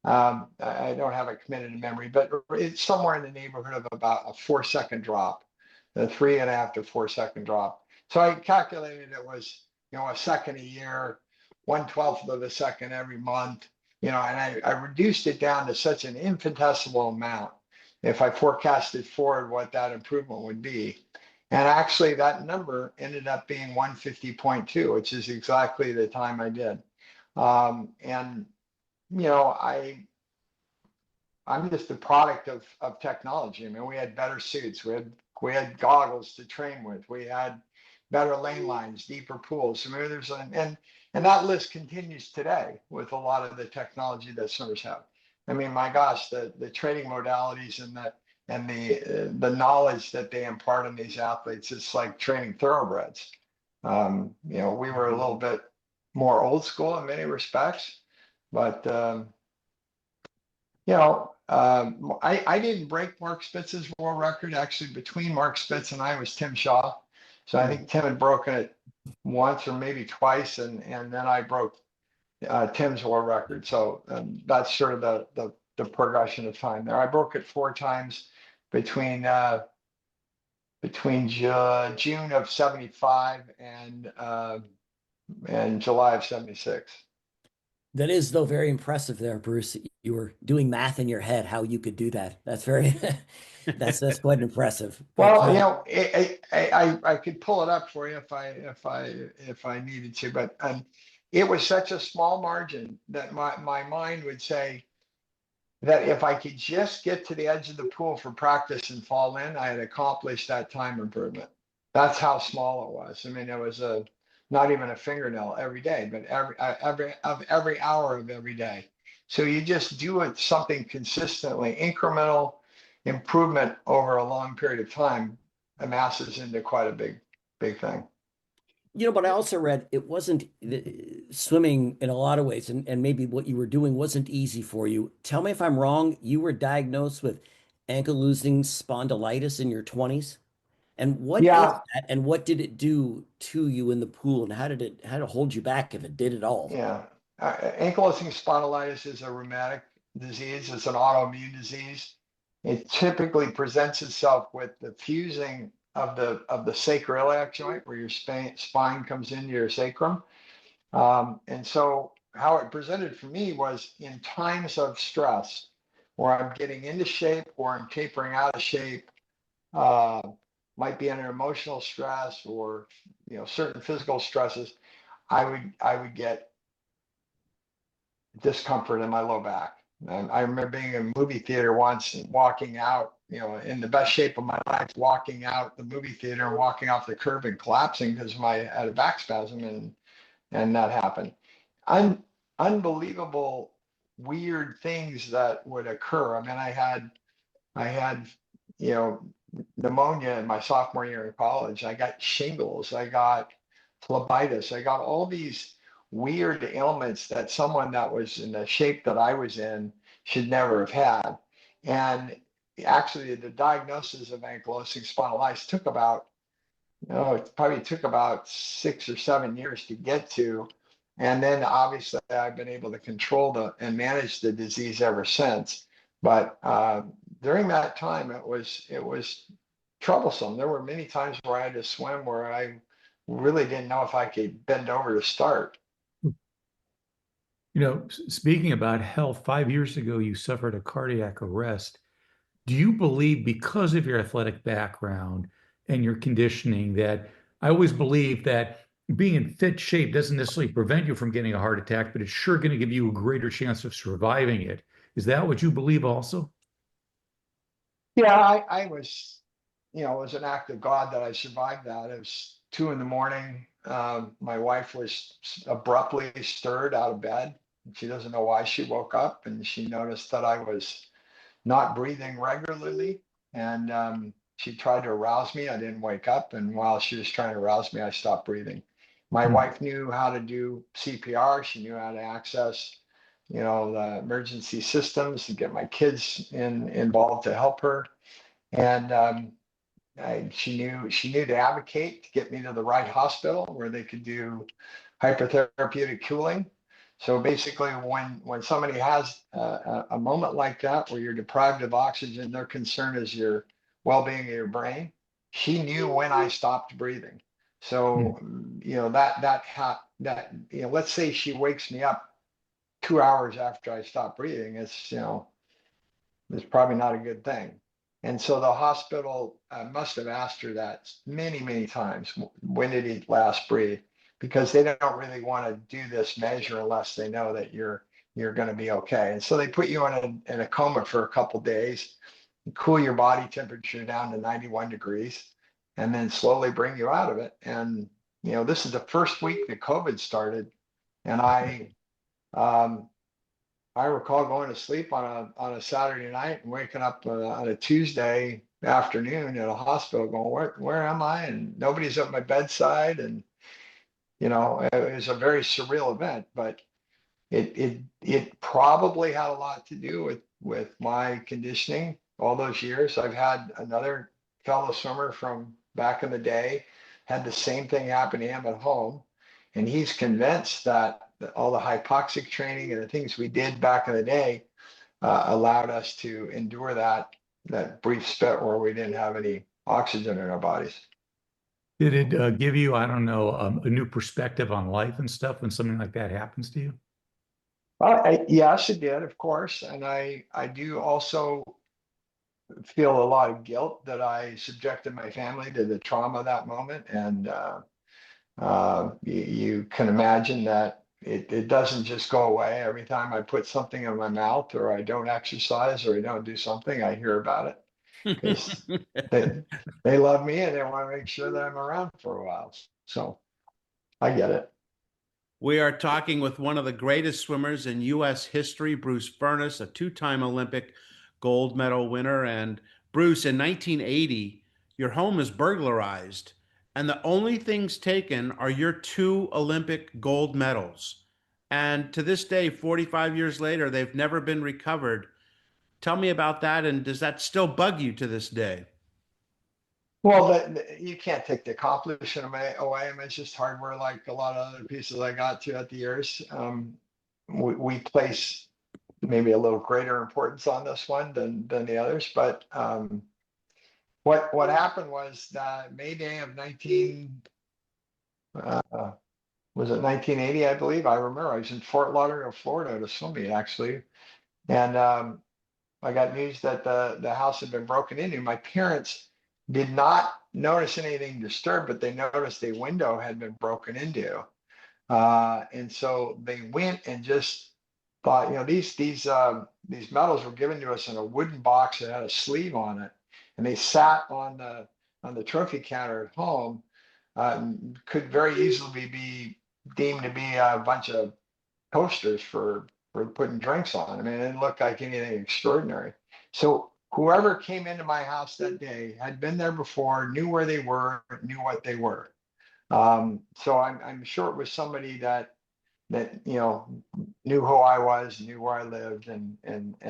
[SPEAKER 8] I don't have it committed to memory, but it's somewhere in the neighborhood of about a 4-second drop, the 3.5 to 4-second drop. So I calculated it was, a second a year, 1/12 of a second every month, and I reduced it down to such an infinitesimal amount if I forecasted forward what that improvement would be. And actually that number ended up being 150.2, which is exactly the time I did. And I'm just a product of technology. I mean, we had better suits, we had goggles to train with, we had better lane lines, deeper pools. I mean, and that list continues today with a lot of the technology that swimmers have. I mean, my gosh, the training modalities and the knowledge that they impart on these athletes, it's like training thoroughbreds. We were a little bit more old school in many respects, but I didn't break Mark Spitz's world record. Actually, between Mark Spitz and I was Tim Shaw. So I think Tim had broken it once or maybe twice, and then I broke Tim's world record. So that's sort of the progression of time there. I broke it 4 times between June of 75 and July of 76.
[SPEAKER 6] That is, though, very impressive there, Bruce. You were doing math in your head, how you could do that. That's very, that's quite impressive.
[SPEAKER 8] Well, I could pull it up for you if I needed to, but it was such a small margin that my mind would say that if I could just get to the edge of the pool for practice and fall in, I had accomplished that time improvement. That's how small it was. I mean, it was not even a fingernail every day, but every hour of every day. So you just do it something consistently, incremental improvement over a long period of time amasses into quite a big thing.
[SPEAKER 6] But I also read it wasn't swimming in a lot of ways, and maybe what you were doing wasn't easy for you. Tell me if I'm wrong. You were diagnosed with ankylosing spondylitis in your 20s. And what is that, and what did it do to you in the pool, and how did it hold you back if it did at all?
[SPEAKER 8] Yeah. Ankylosing spondylitis is a rheumatic disease. It's an autoimmune disease. It typically presents itself with the fusing of the sacroiliac joint, where your spine comes into your sacrum. And so how it presented for me was in times of stress, where I'm getting into shape or I'm tapering out of shape, might be under emotional stress or certain physical stresses, I would get discomfort in my low back. And I remember being in a movie theater once and walking out, in the best shape of my life, walking out the movie theater and walking off the curb and collapsing because I had a back spasm, and that happened. Unbelievable, weird things that would occur. I mean, I had pneumonia in my sophomore year in college. I got shingles. I got phlebitis. I got all these weird ailments that someone that was in the shape that I was in should never have had. And actually, the diagnosis of ankylosing spondylitis took about, it probably took about 6 or 7 years to get to. And then obviously I've been able to control and manage the disease ever since. But during that time, it was troublesome. There were many times where I had to swim where I really didn't know if I could bend over to start.
[SPEAKER 7] Speaking about health, 5 years ago, you suffered a cardiac arrest. Do you believe, because of your athletic background and your conditioning, that I always believe that being in fit shape doesn't necessarily prevent you from getting a heart attack, but it's sure going to give you a greater chance of surviving it. Is that what you believe also?
[SPEAKER 8] Yeah, I was, it was an act of God that I survived that. It was 2 a.m. My wife was abruptly stirred out of bed. She doesn't know why she woke up, and she noticed that I was not breathing regularly. And she tried to arouse me. I didn't wake up. And while she was trying to arouse me, I stopped breathing. My wife knew how to do CPR. She knew how to access the emergency systems and get my kids involved to help her. And she knew to advocate to get me to the right hospital where they could do hypertherapeutic cooling. So basically, when somebody has a moment like that where you're deprived of oxygen, their concern is your well-being of your brain. She knew when I stopped breathing. So let's say she wakes me up 2 hours after I stop breathing. It's probably not a good thing. And so the hospital must have asked her that many, many times. When did he last breathe? Because they don't really want to do this measure unless they know that you're going to be okay. And so they put you in a coma for a couple of days, cool your body temperature down to 91 degrees, and then slowly bring you out of it. And this is the first week that COVID started, and I recall going to sleep on a Saturday night and waking up on a Tuesday afternoon at a hospital going, where am I? And nobody's at my bedside. And, it was a very surreal event, but it probably had a lot to do with my conditioning all those years. I've had another fellow swimmer from back in the day, had the same thing happen to him at home. And he's convinced that all the hypoxic training and the things we did back in the day allowed us to endure that brief spell where we didn't have any oxygen in our bodies.
[SPEAKER 7] Did it give you, I don't know, a new perspective on life and stuff when something like that happens to you?
[SPEAKER 8] Yes, it did, of course. And I do also feel a lot of guilt that I subjected my family to the trauma of that moment. And you can imagine that it doesn't just go away. Every time I put something in my mouth or I don't exercise or I don't do something, I hear about it because they love me and they want to make sure that I'm around for a while. So I get it.
[SPEAKER 5] We are talking with one of the greatest swimmers in U.S. history, Bruce Furniss, a two-time Olympic gold medal winner. And Bruce, in 1980, your home is burglarized, and the only things taken are your 2 Olympic gold medals. And to this day, 45 years later, they've never been recovered. Tell me about that, and does that still bug you to this day?
[SPEAKER 8] Well, you can't take the accomplishment away. I mean, it's just hardware like a lot of other pieces I got throughout the years. We place maybe a little greater importance on this one than the others. But what happened was that May Day of 1980, I believe. I remember I was in Fort Lauderdale, Florida, at a swim meet actually, and I got news that the house had been broken into. My parents did not notice anything disturbed, but they noticed a window had been broken into. And so they went and just thought, these medals were given to us in a wooden box that had a sleeve on it. And they sat on the trophy counter at home. Could very easily be deemed to be a bunch of posters for putting drinks on. I mean, it didn't look like anything extraordinary. So whoever came into my house that day had been there before, knew where they were, knew what they were. So I'm sure it was somebody that knew who I was, knew where I lived, and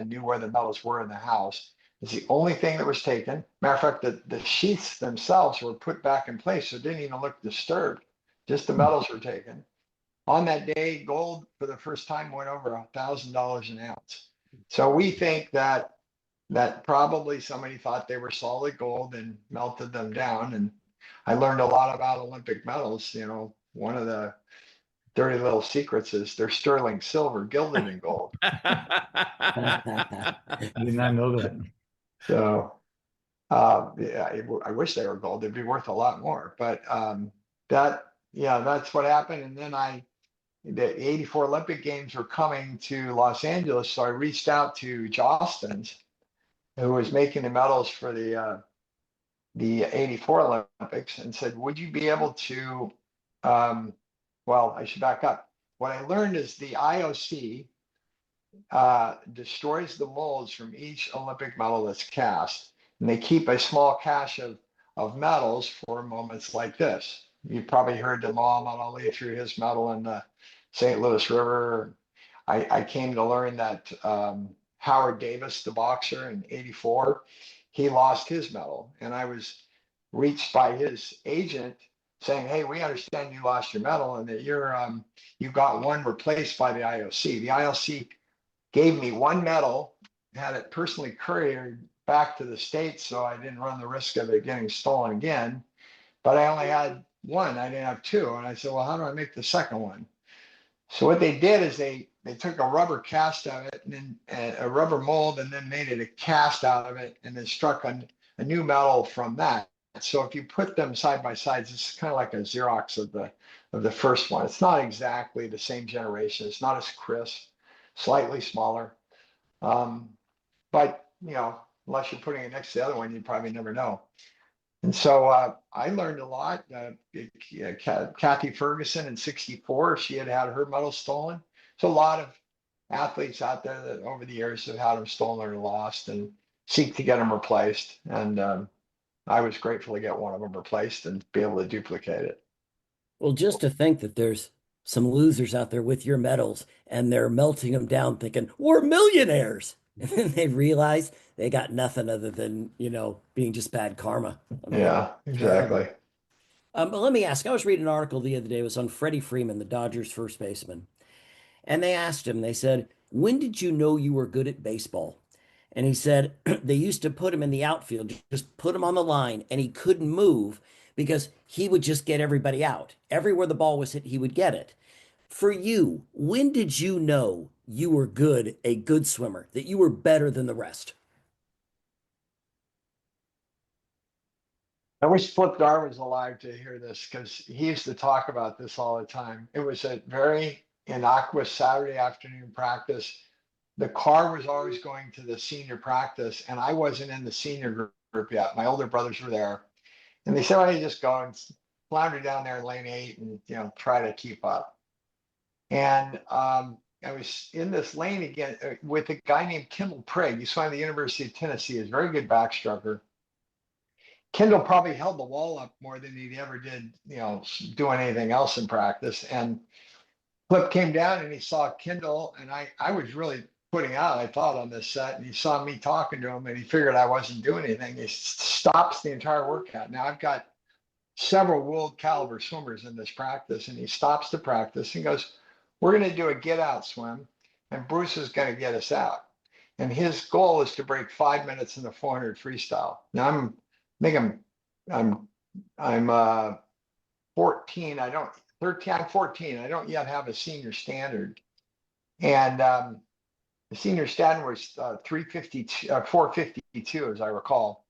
[SPEAKER 8] knew where the medals were in the house. It's the only thing that was taken. Matter of fact, the sheaths themselves were put back in place, so it didn't even look disturbed. Just the medals were taken. On that day, gold for the first time went over $1,000 an ounce. So we think that probably somebody thought they were solid gold and melted them down. And I learned a lot about Olympic medals. One of the dirty little secrets is they're sterling silver, gilded in gold.
[SPEAKER 7] I did not know that.
[SPEAKER 8] So yeah, I wish they were gold. They'd be worth a lot more. But that's what happened. And then the 84 Olympic Games were coming to Los Angeles. So I reached out to Jostens, who was making the medals for the 84 Olympics, and said, would you be able to, well, I should back up. What I learned is the IOC destroys the molds from each Olympic medal that's cast, and they keep a small cache of medals for moments like this. You probably heard the Muhammad Ali threw his medal in the St. Louis River. I came to learn that Howard Davis, the boxer in '84, he lost his medal. And I was reached by his agent saying, hey, we understand you lost your medal and that you got one replaced by the IOC. The IOC gave me one medal, had it personally couriered back to the States so I didn't run the risk of it getting stolen again. But I only had one, I didn't have two. And I said, well, how do I make the second one? So what they did is they took a rubber cast of it and then a rubber mold and then made it a cast out of it and then struck a new metal from that. So if you put them side by side, it's kind of like a Xerox of the first one. It's not exactly the same generation. It's not as crisp, slightly smaller. But unless you're putting it next to the other one, you'd probably never know. And so I learned a lot. Kathy Ferguson in '64, she had her medal stolen. So a lot of athletes out there that over the years have had them stolen or lost and seek to get them replaced. And I was grateful to get one of them replaced and be able to duplicate it.
[SPEAKER 6] Well, just to think that there's some losers out there with your medals and they're melting them down thinking, we're millionaires. And then they realize they got nothing other than, being just bad karma. I mean,
[SPEAKER 8] Yeah, exactly.
[SPEAKER 6] but let me ask, I was reading an article the other day, it was on Freddie Freeman, the Dodgers first baseman. And they asked him, they said, when did you know you were good at baseball? And he said they used to put him in the outfield, just put him on the line, and he couldn't move because he would just get everybody out. Everywhere the ball was hit, he would get it. For you, when did you know you were a good swimmer, that you were better than the rest?
[SPEAKER 8] I wish Flip Dar was alive to hear this because he used to talk about this all the time. It was a very innocuous Saturday afternoon practice. The car was always going to the senior practice, and I wasn't in the senior group yet. My older brothers were there, and they said, "Why don't you just go and flounder down there in lane 8 and try to keep up?" And I was in this lane again with a guy named Kendall Prigg. He swam at the University of Tennessee. He's a very good backstroker. Kendall probably held the wall up more than he ever did, doing anything else in practice. And Flip came down and he saw Kendall, and I was really putting out, I thought, on this set, and he saw me talking to him and he figured I wasn't doing anything. He stops the entire workout. Now I've got several world caliber swimmers in this practice, and he stops the practice and goes, we're going to do a get out swim and Bruce is going to get us out. And his goal is to break 5 minutes in the 400 freestyle. Now I'm 14. I'm 14. I don't yet have a senior standard. And the senior standard was 452, as I recall.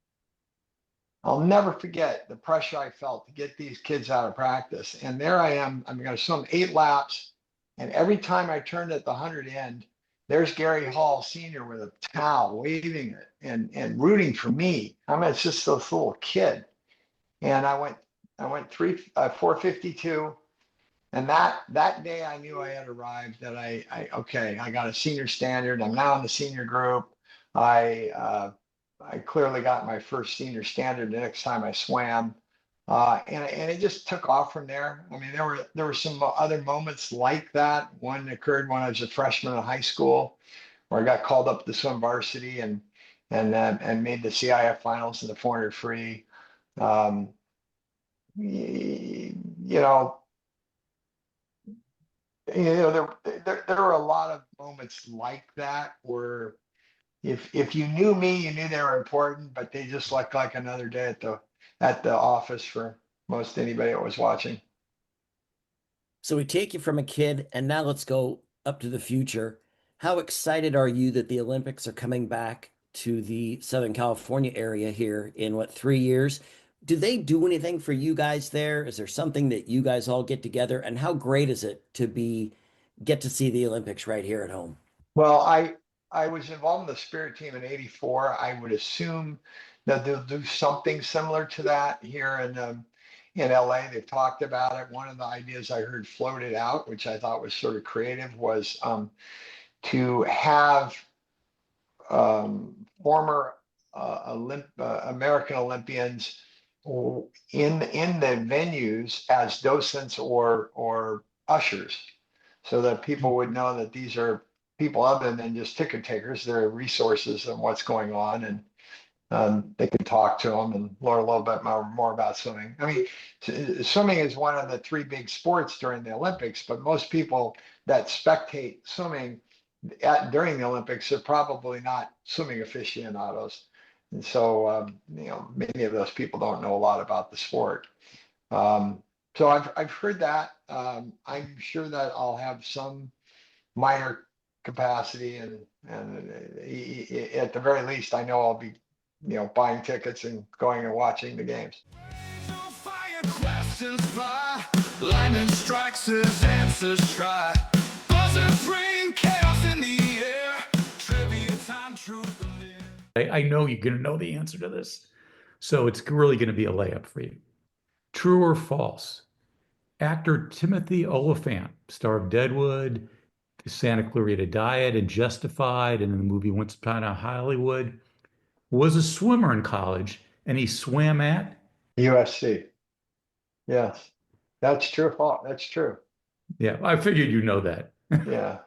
[SPEAKER 8] I'll never forget the pressure I felt to get these kids out of practice. And there I am. I'm going to swim 8 laps. And every time I turned at the 100 end, there's Gary Hall Sr. with a towel waving it and rooting for me. I mean, it's just this little kid. And I went 452. And that day I knew I had arrived, that I got a senior standard. I'm now in the senior group. I clearly got my first senior standard the next time I swam. And it just took off from there. I mean, there were some other moments like that. One occurred when I was a freshman in high school, where I got called up to swim varsity and made the CIF finals in the 400 free. There were a lot of moments like that where if you knew me, you knew they were important, but they just looked like another day at the office for most anybody that was watching.
[SPEAKER 6] So we take you from a kid, and now let's go up to the future. How excited are you that the Olympics are coming back to the Southern California area here in 3 years? Do they do anything for you guys there? Is there something that you guys all get together? And how great is it to get to see the Olympics right here at home?
[SPEAKER 8] Well, I was involved in the Spirit team in '84. I would assume that they'll do something similar to that here in LA. They've talked about it. One of the ideas I heard floated out, which I thought was sort of creative, was to have former American Olympians in the venues as docents or ushers. so that people would know that these are people other than just ticket takers. They're resources on what's going on, and they can talk to them and learn a little bit more about swimming. I mean, swimming is one of the three big sports during the Olympics, but most people that spectate swimming during the Olympics are probably not swimming aficionados. And so, many of those people don't know a lot about the sport. So I've heard that. I'm sure that I'll have some minor capacity, and at the very least, I know I'll be, buying tickets and going and watching the games.
[SPEAKER 9] Lightning strikes as answers try. Buzzers ring, chaos in the air. Trivia time, truth and dare.
[SPEAKER 7] I know you're going to know the answer to this, so it's really going to be a layup for you. True or false? Actor Timothy Oliphant, star of Deadwood, Santa Clarita Diet, and Justified, and in the movie Once Upon a Hollywood, was a swimmer in college, and he swam at
[SPEAKER 8] USC. Yes, that's true. That's true.
[SPEAKER 7] Yeah, I figured you know that.
[SPEAKER 8] Yeah.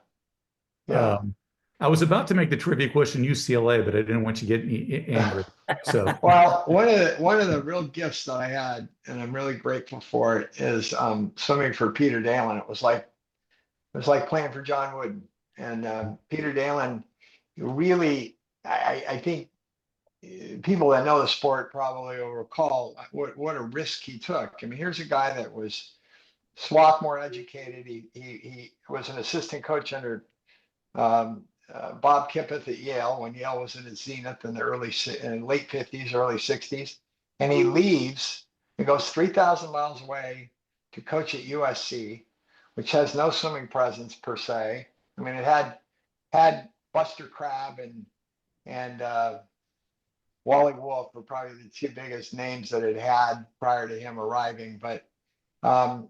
[SPEAKER 8] Yeah.
[SPEAKER 7] I was about to make the trivia question UCLA, but I didn't want you to get angry. So,
[SPEAKER 8] well, one of the real gifts that I had, and I'm really grateful for it, is swimming for Peter Dalen. It was like playing for John Wooden, and Peter Dalen really, I think people that know the sport probably will recall what a risk he took. I mean, here's a guy that was Swarthmore educated. He was an assistant coach under Bob Kippeth at Yale when Yale was in its zenith in the late 50s, early 60s. And he leaves and goes 3,000 miles away to coach at USC, which has no swimming presence per se. I mean, it had Buster Crabbe and Wally Wolf were probably the two biggest names that it had prior to him arriving, but not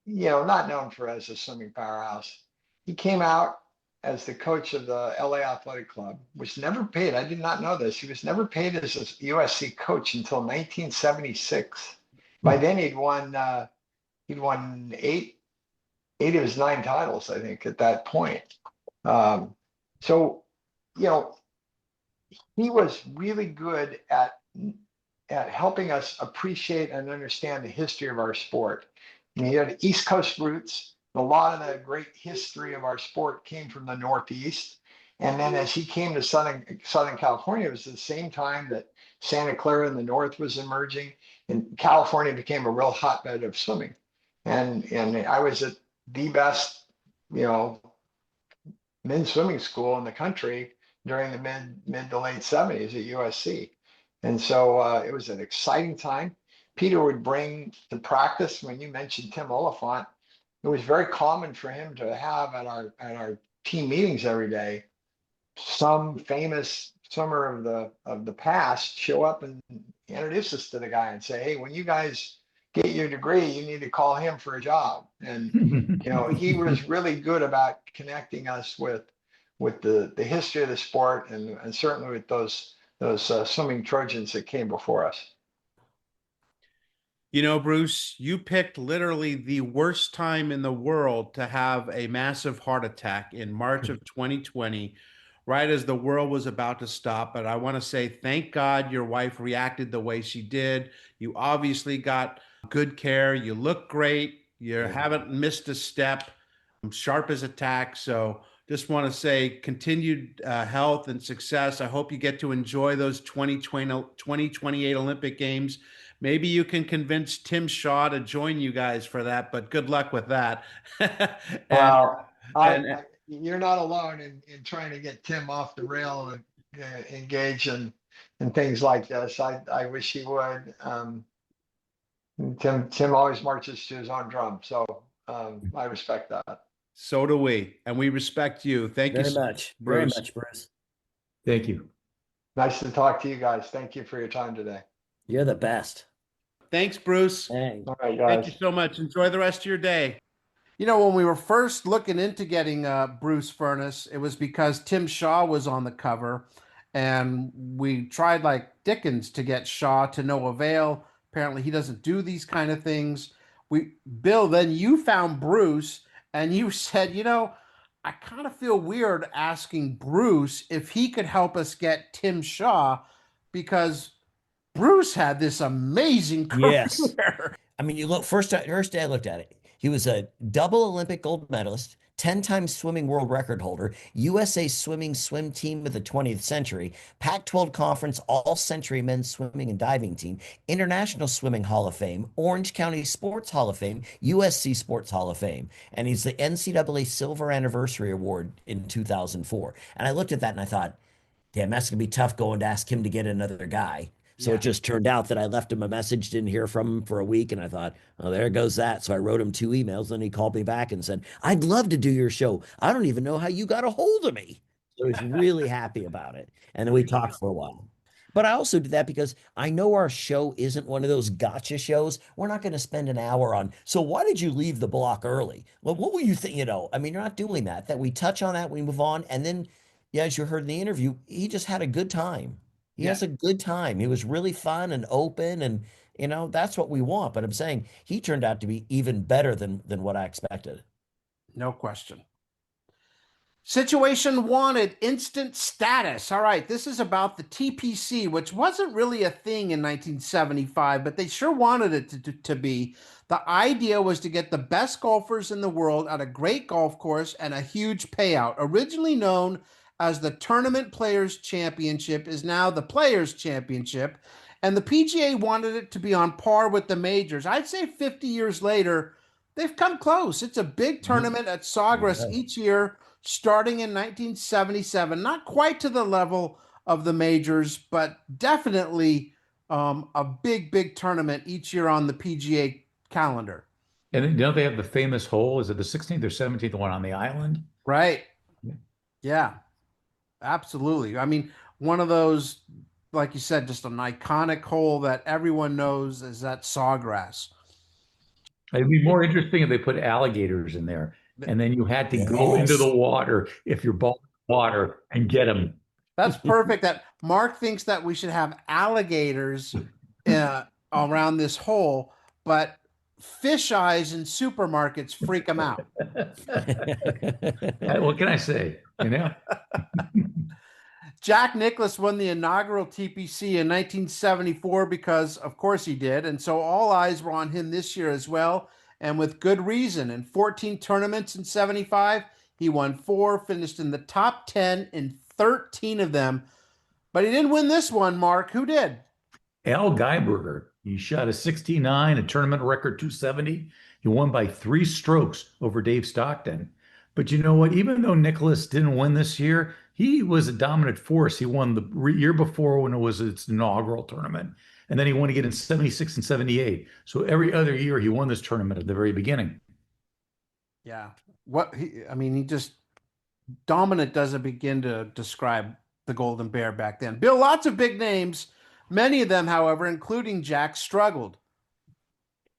[SPEAKER 8] known as a swimming powerhouse. He came out as the coach of the LA Athletic Club, was never paid. I did not know this. He was never paid as a USC coach until 1976. By then he'd won eight of his 9 titles, I think, at that point. So, he was really good at helping us appreciate and understand the history of our sport. And he had East Coast roots. A lot of the great history of our sport came from the Northeast. And then as he came to Southern California, it was the same time that Santa Clara in the North was emerging, and California became a real hotbed of swimming. And I was at the best, men's swimming school in the country during the mid to late 70s at USC. And so it was an exciting time. Peter would bring to practice, when you mentioned Tim Oliphant, it was very common for him to have at our team meetings every day, some famous swimmer of the past show up and introduce us to the guy and say, hey, when you guys get your degree, you need to call him for a job. And, he was really good about connecting us with the history of the sport, and certainly with those swimming Trojans that came before us.
[SPEAKER 5] Bruce, you picked literally the worst time in the world to have a massive heart attack in March of 2020, right as the world was about to stop. But I want to say, thank God your wife reacted the way she did. You obviously got good care. You look great. You haven't missed a step. Sharp as a tack. So just want to say continued health and success. I hope you get to enjoy those 2028 Olympic Games. Maybe you can convince Tim Shaw to join you guys for that, but good luck with that.
[SPEAKER 8] You're not alone in trying to get Tim off the rail and engage in things like this. I wish he would. Tim always marches to his own drum, so I respect that.
[SPEAKER 5] So do we, and we respect you. Thank you so
[SPEAKER 6] much,
[SPEAKER 5] Bruce.
[SPEAKER 6] Very much, Bruce.
[SPEAKER 7] Thank you.
[SPEAKER 8] Nice to talk to you guys. Thank you for your time today.
[SPEAKER 6] You're the best.
[SPEAKER 5] Thanks, Bruce.
[SPEAKER 6] Thanks.
[SPEAKER 8] All right, guys.
[SPEAKER 5] Thank you so much. Enjoy the rest of your day. When we were first looking into getting Bruce Furniss, it was because Tim Shaw was on the cover, and we tried like Dickens to get Shaw, to no avail. Apparently he doesn't do these kind of things. Bill, then you found Bruce, and you said, I kind of feel weird asking Bruce if he could help us get Tim Shaw because Bruce had this amazing
[SPEAKER 6] Yes.
[SPEAKER 5] career.
[SPEAKER 6] I mean, you look first day I looked at it. He was a double Olympic gold medalist, 10-time swimming world record holder, USA swimming swim team of the 20th century, Pac-12 conference all-century men's swimming and diving team, International Swimming Hall of Fame, Orange County Sports Hall of Fame, USC Sports Hall of Fame, and he's the NCAA Silver Anniversary Award in 2004. And I looked at that and I thought, damn, that's gonna be tough going to ask him to get another guy. So
[SPEAKER 5] Yeah,
[SPEAKER 6] it just turned out that I left him a message, didn't hear from him for a week, and I thought, oh, there goes that. So I wrote him 2 emails, and he called me back and said, I'd love to do your show. I don't even know how you got a hold of me. So he's really happy about it. And then we talked for a while. But I also did that because I know our show isn't one of those gotcha shows. We're not going to spend an hour on, so why did you leave the block early? Well, what were you thinking? I mean, you're not doing that. That we touch on that, we move on. And then, yeah, as you heard in the interview, he just had a good time. He
[SPEAKER 5] yeah,
[SPEAKER 6] has a good time. He was really fun and open, and that's what we want. But I'm saying he turned out to be even better than what I expected.
[SPEAKER 5] no question. Situation wanted, instant status. All right, this is about the TPC, which wasn't really a thing in 1975, but they sure wanted it to be. The idea was to get the best golfers in the world at a great golf course and a huge payout. Originally known as the Tournament Players Championship, is now the Players Championship, and the PGA wanted it to be on par with the majors. I'd say 50 years later, they've come close. It's a big tournament at Sawgrass
[SPEAKER 6] Yeah.
[SPEAKER 5] each year starting in 1977. Not quite to the level of the majors, but definitely a big, big tournament each year on the PGA calendar.
[SPEAKER 7] And then, don't they have the famous hole? Is it the 16th or 17th one on the island?
[SPEAKER 5] Right.
[SPEAKER 7] Yeah.
[SPEAKER 5] Yeah, absolutely. I mean, one of those, like you said, just an iconic hole that everyone knows is that Sawgrass.
[SPEAKER 7] It'd be more interesting if they put alligators in there, and then you had to go into
[SPEAKER 6] Yes.
[SPEAKER 7] the water if you're ball in the water and get them.
[SPEAKER 5] That's perfect. That Mark thinks that we should have alligators around this hole, but fish eyes in supermarkets freak them out.
[SPEAKER 7] What can I say?
[SPEAKER 5] Jack Nicklaus won the inaugural TPC in 1974 because, of course, he did. And so all eyes were on him this year as well, and with good reason. In 14 tournaments in 75, he won 4, finished in the top 10 in 13 of them. But he didn't win this one, Mark. Who did?
[SPEAKER 7] Al Geiberger, he shot a 69, a tournament record 270. He won by 3 strokes over Dave Stockton. But you know what? Even though Nicholas didn't win this year, he was a dominant force. He won the year before when it was its inaugural tournament. And then he won again in 76 and 78. So every other year he won this tournament at the very beginning.
[SPEAKER 5] Yeah. He just dominant doesn't begin to describe the Golden Bear back then. Bill, lots of big names. Many of them, however, including Jack, struggled.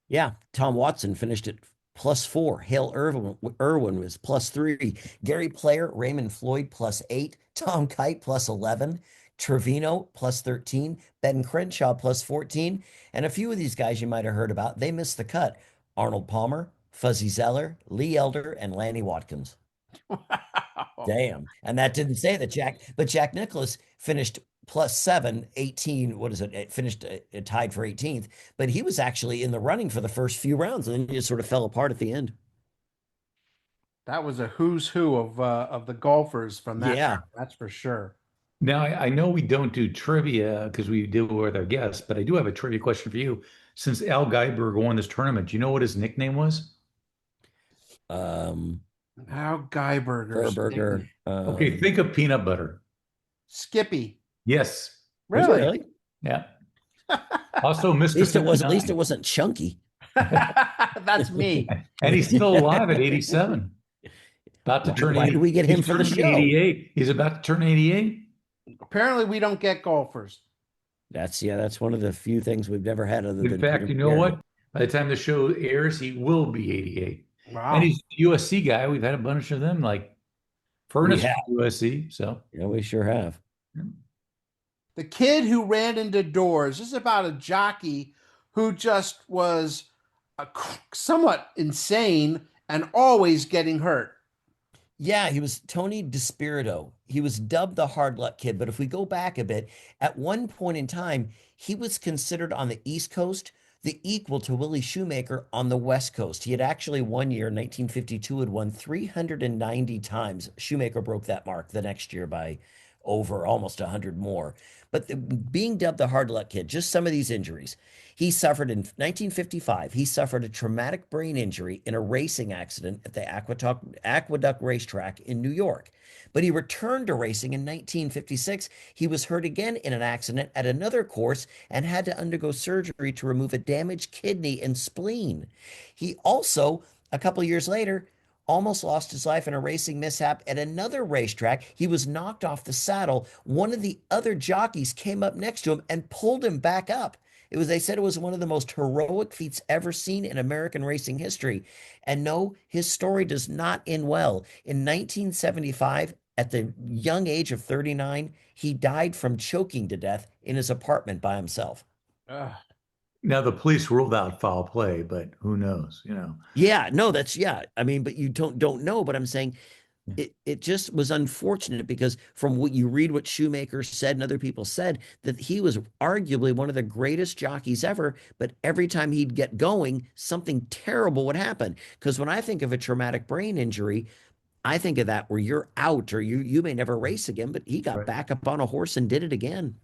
[SPEAKER 6] Yeah, Tom Watson finished at +4. Hale Irwin was +3. Gary Player, Raymond Floyd +8. Tom Kite +11. Trevino +13. Ben Crenshaw +14. And a few of these guys you might have heard about, they missed the cut. Arnold Palmer, Fuzzy Zeller, Lee Elder, and Lanny Watkins. Damn. And that didn't say that Jack Nicklaus finished +7, 18. What is it? It finished tied for 18th, but he was actually in the running for the first few rounds, and then he just sort of fell apart at the end.
[SPEAKER 5] That was a who's who of the golfers from that
[SPEAKER 6] Yeah.
[SPEAKER 5] time, that's for sure.
[SPEAKER 7] Now, I know we don't do trivia because we deal with our guests, but I do have a trivia question for you. Since Al Geiberger won this tournament, do you know what his nickname was?
[SPEAKER 5] Al Geiberger's
[SPEAKER 6] Burger.
[SPEAKER 5] nickname.
[SPEAKER 7] Okay, think of peanut butter.
[SPEAKER 5] Skippy.
[SPEAKER 7] Yes.
[SPEAKER 5] Really?
[SPEAKER 7] Yeah. Also,
[SPEAKER 6] At
[SPEAKER 7] Mr.
[SPEAKER 6] least it wasn't chunky.
[SPEAKER 5] That's me.
[SPEAKER 7] And he's still alive at 87. About to turn
[SPEAKER 6] Why
[SPEAKER 7] 80.
[SPEAKER 6] did we get him
[SPEAKER 7] He's
[SPEAKER 6] for the
[SPEAKER 7] turning
[SPEAKER 6] show?
[SPEAKER 7] 88. He's about to turn 88.
[SPEAKER 5] Apparently, we don't get golfers.
[SPEAKER 6] That's one of the few things we've never had other than
[SPEAKER 7] In fact,
[SPEAKER 6] Peter
[SPEAKER 7] you know
[SPEAKER 6] Pearson.
[SPEAKER 7] what? By the time the show airs, he will be 88.
[SPEAKER 5] Wow.
[SPEAKER 7] And he's a USC guy. We've had a bunch of them, like Furniss
[SPEAKER 6] have.
[SPEAKER 7] from USC. So
[SPEAKER 6] Yeah, we sure have.
[SPEAKER 5] The Kid Who Ran Into Doors. This is about a jockey who just was somewhat insane and always getting hurt.
[SPEAKER 6] Yeah, he was Tony DeSpirito. He was dubbed the hard luck kid. But if we go back a bit, at one point in time, he was considered on the East Coast the equal to Willie Shoemaker on the West Coast. He had actually one year, 1952, had won 390 times. Shoemaker broke that mark the next year by over almost 100 more. But being dubbed the hard luck kid, just some of these injuries. He suffered in 1955, he suffered a traumatic brain injury in a racing accident at the Aqueduct Racetrack in New York. But he returned to racing in 1956. He was hurt again in an accident at another course and had to undergo surgery to remove a damaged kidney and spleen. He also, a couple years later, almost lost his life in a racing mishap at another racetrack. He was knocked off the saddle. One of the other jockeys came up next to him and pulled him back up. They said it was one of the most heroic feats ever seen in American racing history. And no, his story does not end well. In 1975, at the young age of 39, he died from choking to death in his apartment by himself.
[SPEAKER 5] Ugh.
[SPEAKER 7] Now the police ruled out foul play, but who knows,
[SPEAKER 6] Yeah, no, I mean, but you don't know, but I'm saying it just was unfortunate because from what you read, what Shoemaker said and other people said, that he was arguably one of the greatest jockeys ever, but every time he'd get going, something terrible would happen. Because when I think of a traumatic brain injury, I think of that where you're out or you may never race again, but he got
[SPEAKER 7] Right.
[SPEAKER 6] back up on a horse and did it again.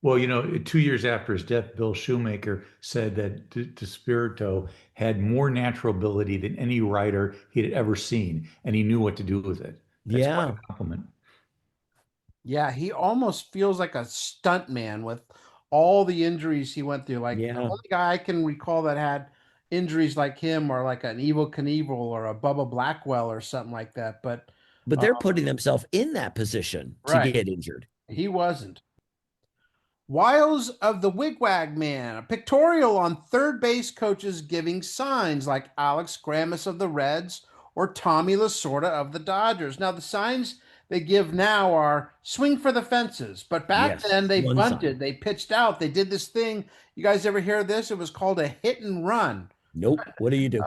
[SPEAKER 7] Well, 2 years after his death, Bill Shoemaker said that DeSpirito had more natural ability than any rider he had ever seen, and he knew what to do with it. That's quite
[SPEAKER 6] Yeah.
[SPEAKER 7] a compliment.
[SPEAKER 5] Yeah, he almost feels like a stunt man with all the injuries he went through. Like the
[SPEAKER 6] Yeah.
[SPEAKER 5] only guy I can recall that had injuries like him or like an Evil Knievel or a Bubba Blackwell or something like that. But
[SPEAKER 6] They're putting themselves in that position to
[SPEAKER 5] right.
[SPEAKER 6] get injured.
[SPEAKER 5] He wasn't. Wiles of the Wigwag Man, a pictorial on third base coaches giving signs like Alex Grammas of the Reds or Tommy Lasorda of the Dodgers. Now, the signs they give now are swing for the fences, but back
[SPEAKER 6] Yes,
[SPEAKER 5] then they
[SPEAKER 6] one
[SPEAKER 5] bunted,
[SPEAKER 6] sign.
[SPEAKER 5] they pitched out, they did this thing. You guys ever hear this? It was called a hit and run.
[SPEAKER 6] Nope. What do you do?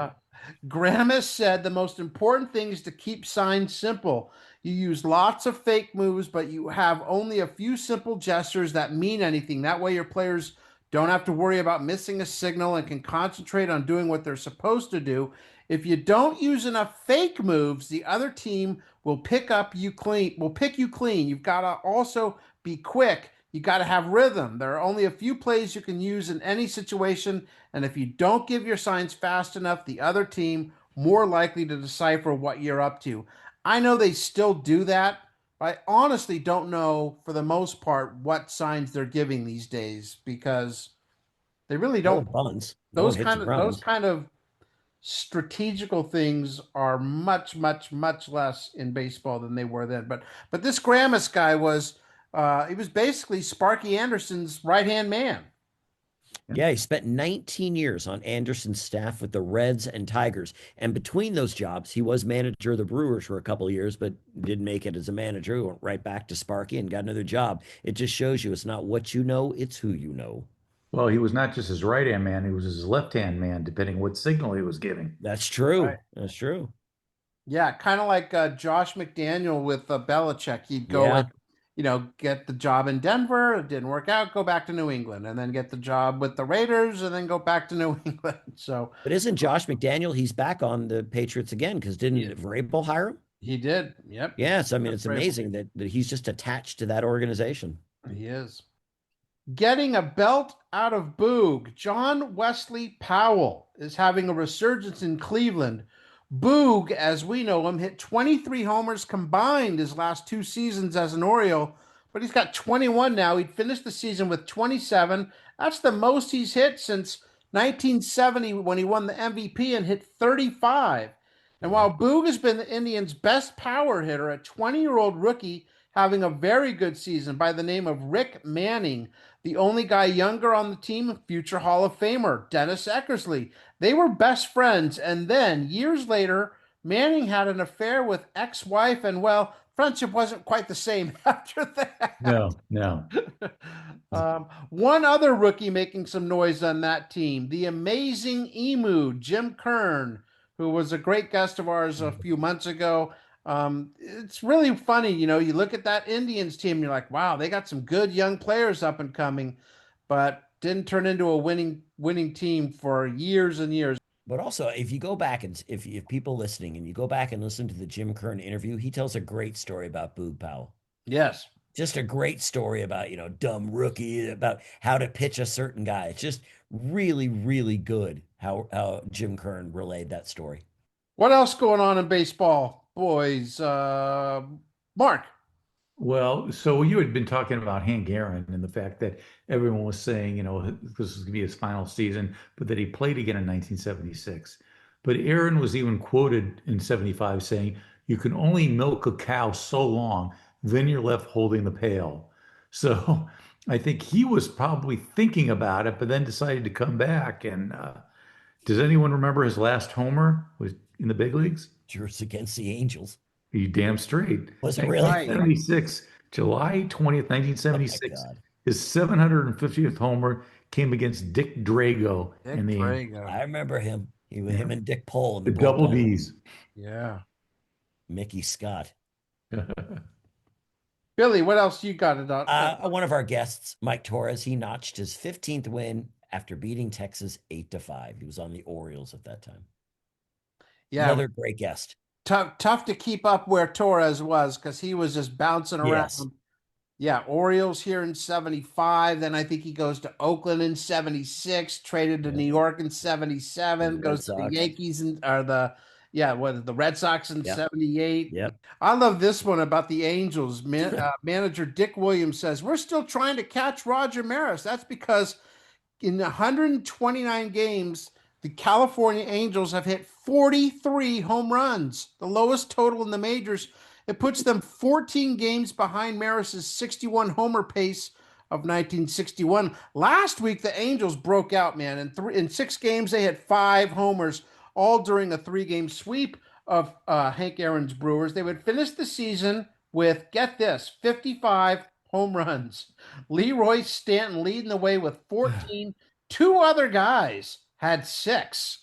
[SPEAKER 5] Grammas said the most important thing is to keep signs simple. You use lots of fake moves, but you have only a few simple gestures that mean anything. That way, your players don't have to worry about missing a signal and can concentrate on doing what they're supposed to do. If you don't use enough fake moves, the other team will pick you clean. You've got to also be quick. You got to have rhythm. There are only a few plays you can use in any situation, and if you don't give your signs fast enough, the other team more likely to decipher what you're up to. I know they still do that. I honestly don't know, for the most part, what signs they're giving these days because they really don't.
[SPEAKER 6] Bunts.
[SPEAKER 5] Those kind of strategical things are much, much, much less in baseball than they were then. But this Grammas guy was he was basically Sparky Anderson's right-hand man.
[SPEAKER 6] Yeah, he spent 19 years on Anderson's staff with the Reds and Tigers. And between those jobs, he was manager of the Brewers for a couple of years, but didn't make it as a manager. He went right back to Sparky and got another job. It just shows you it's not what you know, it's who you know.
[SPEAKER 7] Well, he was not just his right-hand man, he was his left-hand man, depending what signal he was giving.
[SPEAKER 6] That's true.
[SPEAKER 5] Right.
[SPEAKER 6] That's true.
[SPEAKER 5] Yeah, kind of like Josh McDaniel with Belichick. He'd go and get the job in Denver. It didn't work out. Go back to New England, and then get the job with the Raiders, and then go back to New England. So,
[SPEAKER 6] but isn't Josh McDaniel? He's back on the Patriots again because didn't Vrabel hire him?
[SPEAKER 5] He did. Yep.
[SPEAKER 6] Yes, I mean it's amazing that he's just attached to that organization.
[SPEAKER 5] He is. Getting a belt out of Boog. John Wesley Powell is having a resurgence in Cleveland. Boog, as we know him, hit 23 homers combined his last two seasons as an Oriole, but he's got 21 now. He'd finished the season with 27. That's the most he's hit since 1970 when he won the MVP and hit 35. And while Boog has been the Indians' best power hitter, a 20-year-old rookie having a very good season by the name of Rick Manning, the only guy younger on the team, future Hall of Famer Dennis Eckersley. They were best friends, and then, years later, Manning had an affair with ex-wife, and, well, friendship wasn't quite the same after that.
[SPEAKER 7] No.
[SPEAKER 5] One other rookie making some noise on that team, the amazing Emu, Jim Kern. who was a great guest of ours a few months ago. It's really funny, you know, you look at that Indians team, you're like, wow, they got some good young players up and coming, but didn't turn into a winning team for years and years.
[SPEAKER 6] But also, if you go back and if people listening and you go back and listen to the Jim Kern interview, he tells a great story about Boog Powell.
[SPEAKER 5] Yes.
[SPEAKER 6] Just a great story about, dumb rookie, about how to pitch a certain guy. It's just really, really good how Jim Kern relayed that story.
[SPEAKER 5] What else going on in baseball, boys? Mark.
[SPEAKER 7] Well, so you had been talking about Hank Aaron and the fact that everyone was saying, this is going to be his final season, but that he played again in 1976. But Aaron was even quoted in 75 saying, you can only milk a cow so long, then you're left holding the pail. So I think he was probably thinking about it, but then decided to come back. And does anyone remember his last homer was in the big leagues?
[SPEAKER 6] Yours against the Angels.
[SPEAKER 7] You damn straight.
[SPEAKER 6] Was it really?
[SPEAKER 7] 1976, July 20th, 1976.
[SPEAKER 6] Oh,
[SPEAKER 7] his 750th homer came against Dick Drago in the
[SPEAKER 6] I remember him. Him and Dick Pole in
[SPEAKER 7] the double D's.
[SPEAKER 5] Yeah.
[SPEAKER 6] Mickey Scott.
[SPEAKER 5] Billy, what else you got about?
[SPEAKER 6] One of our guests, Mike Torres, he notched his 15th win after beating Texas 8-5. He was on the Orioles at that time.
[SPEAKER 5] Yeah.
[SPEAKER 6] Another great guest.
[SPEAKER 5] Tough to keep up where Torres was because he was just bouncing around.
[SPEAKER 6] Yes.
[SPEAKER 5] Yeah, Orioles here in 75. Then I think he goes to Oakland in 76, traded to New York in 77, goes to the Yankees the Red Sox in 78.
[SPEAKER 6] Yep.
[SPEAKER 5] I love this one about the Angels. Manager Dick Williams says, we're still trying to catch Roger Maris. That's because in 129 games, the California Angels have hit 43 home runs, the lowest total in the majors. It puts them 14 games behind Maris's 61 homer pace of 1961. Last week, the Angels broke out, man. In 6 games, they had 5 homers, all during a 3-game sweep of Hank Aaron's Brewers. They would finish the season with, get this, 55 home runs. Leroy Stanton leading the way with 14. 2 other guys had 6.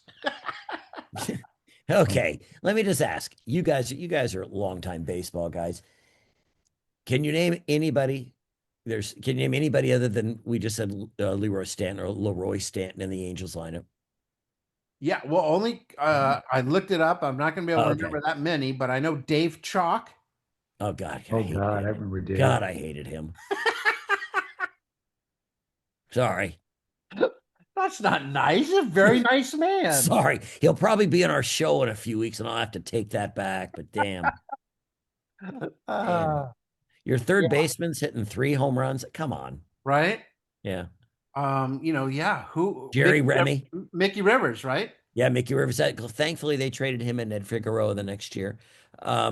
[SPEAKER 6] Okay, let me just ask you guys are longtime baseball guys. Can you name anybody? Can you name anybody other than we just said Leroy Stanton or Leroy Stanton in the Angels lineup?
[SPEAKER 5] Yeah, well, only I looked it up. I'm not going to be able to remember that many, but I know Dave Chalk.
[SPEAKER 6] Oh God!
[SPEAKER 7] I remember Dave.
[SPEAKER 6] God, I hated him. Sorry.
[SPEAKER 5] That's not nice. He's a very nice man.
[SPEAKER 6] Sorry. He'll probably be on our show in a few weeks, and I'll have to take that back. But damn. Your third baseman's hitting 3 home runs. Come on.
[SPEAKER 5] Right?
[SPEAKER 6] Yeah.
[SPEAKER 5] Who?
[SPEAKER 6] Jerry Remy.
[SPEAKER 5] Mickey Rivers, right?
[SPEAKER 6] Yeah, Mickey Rivers. Thankfully, they traded him and Ed Figueroa the next year.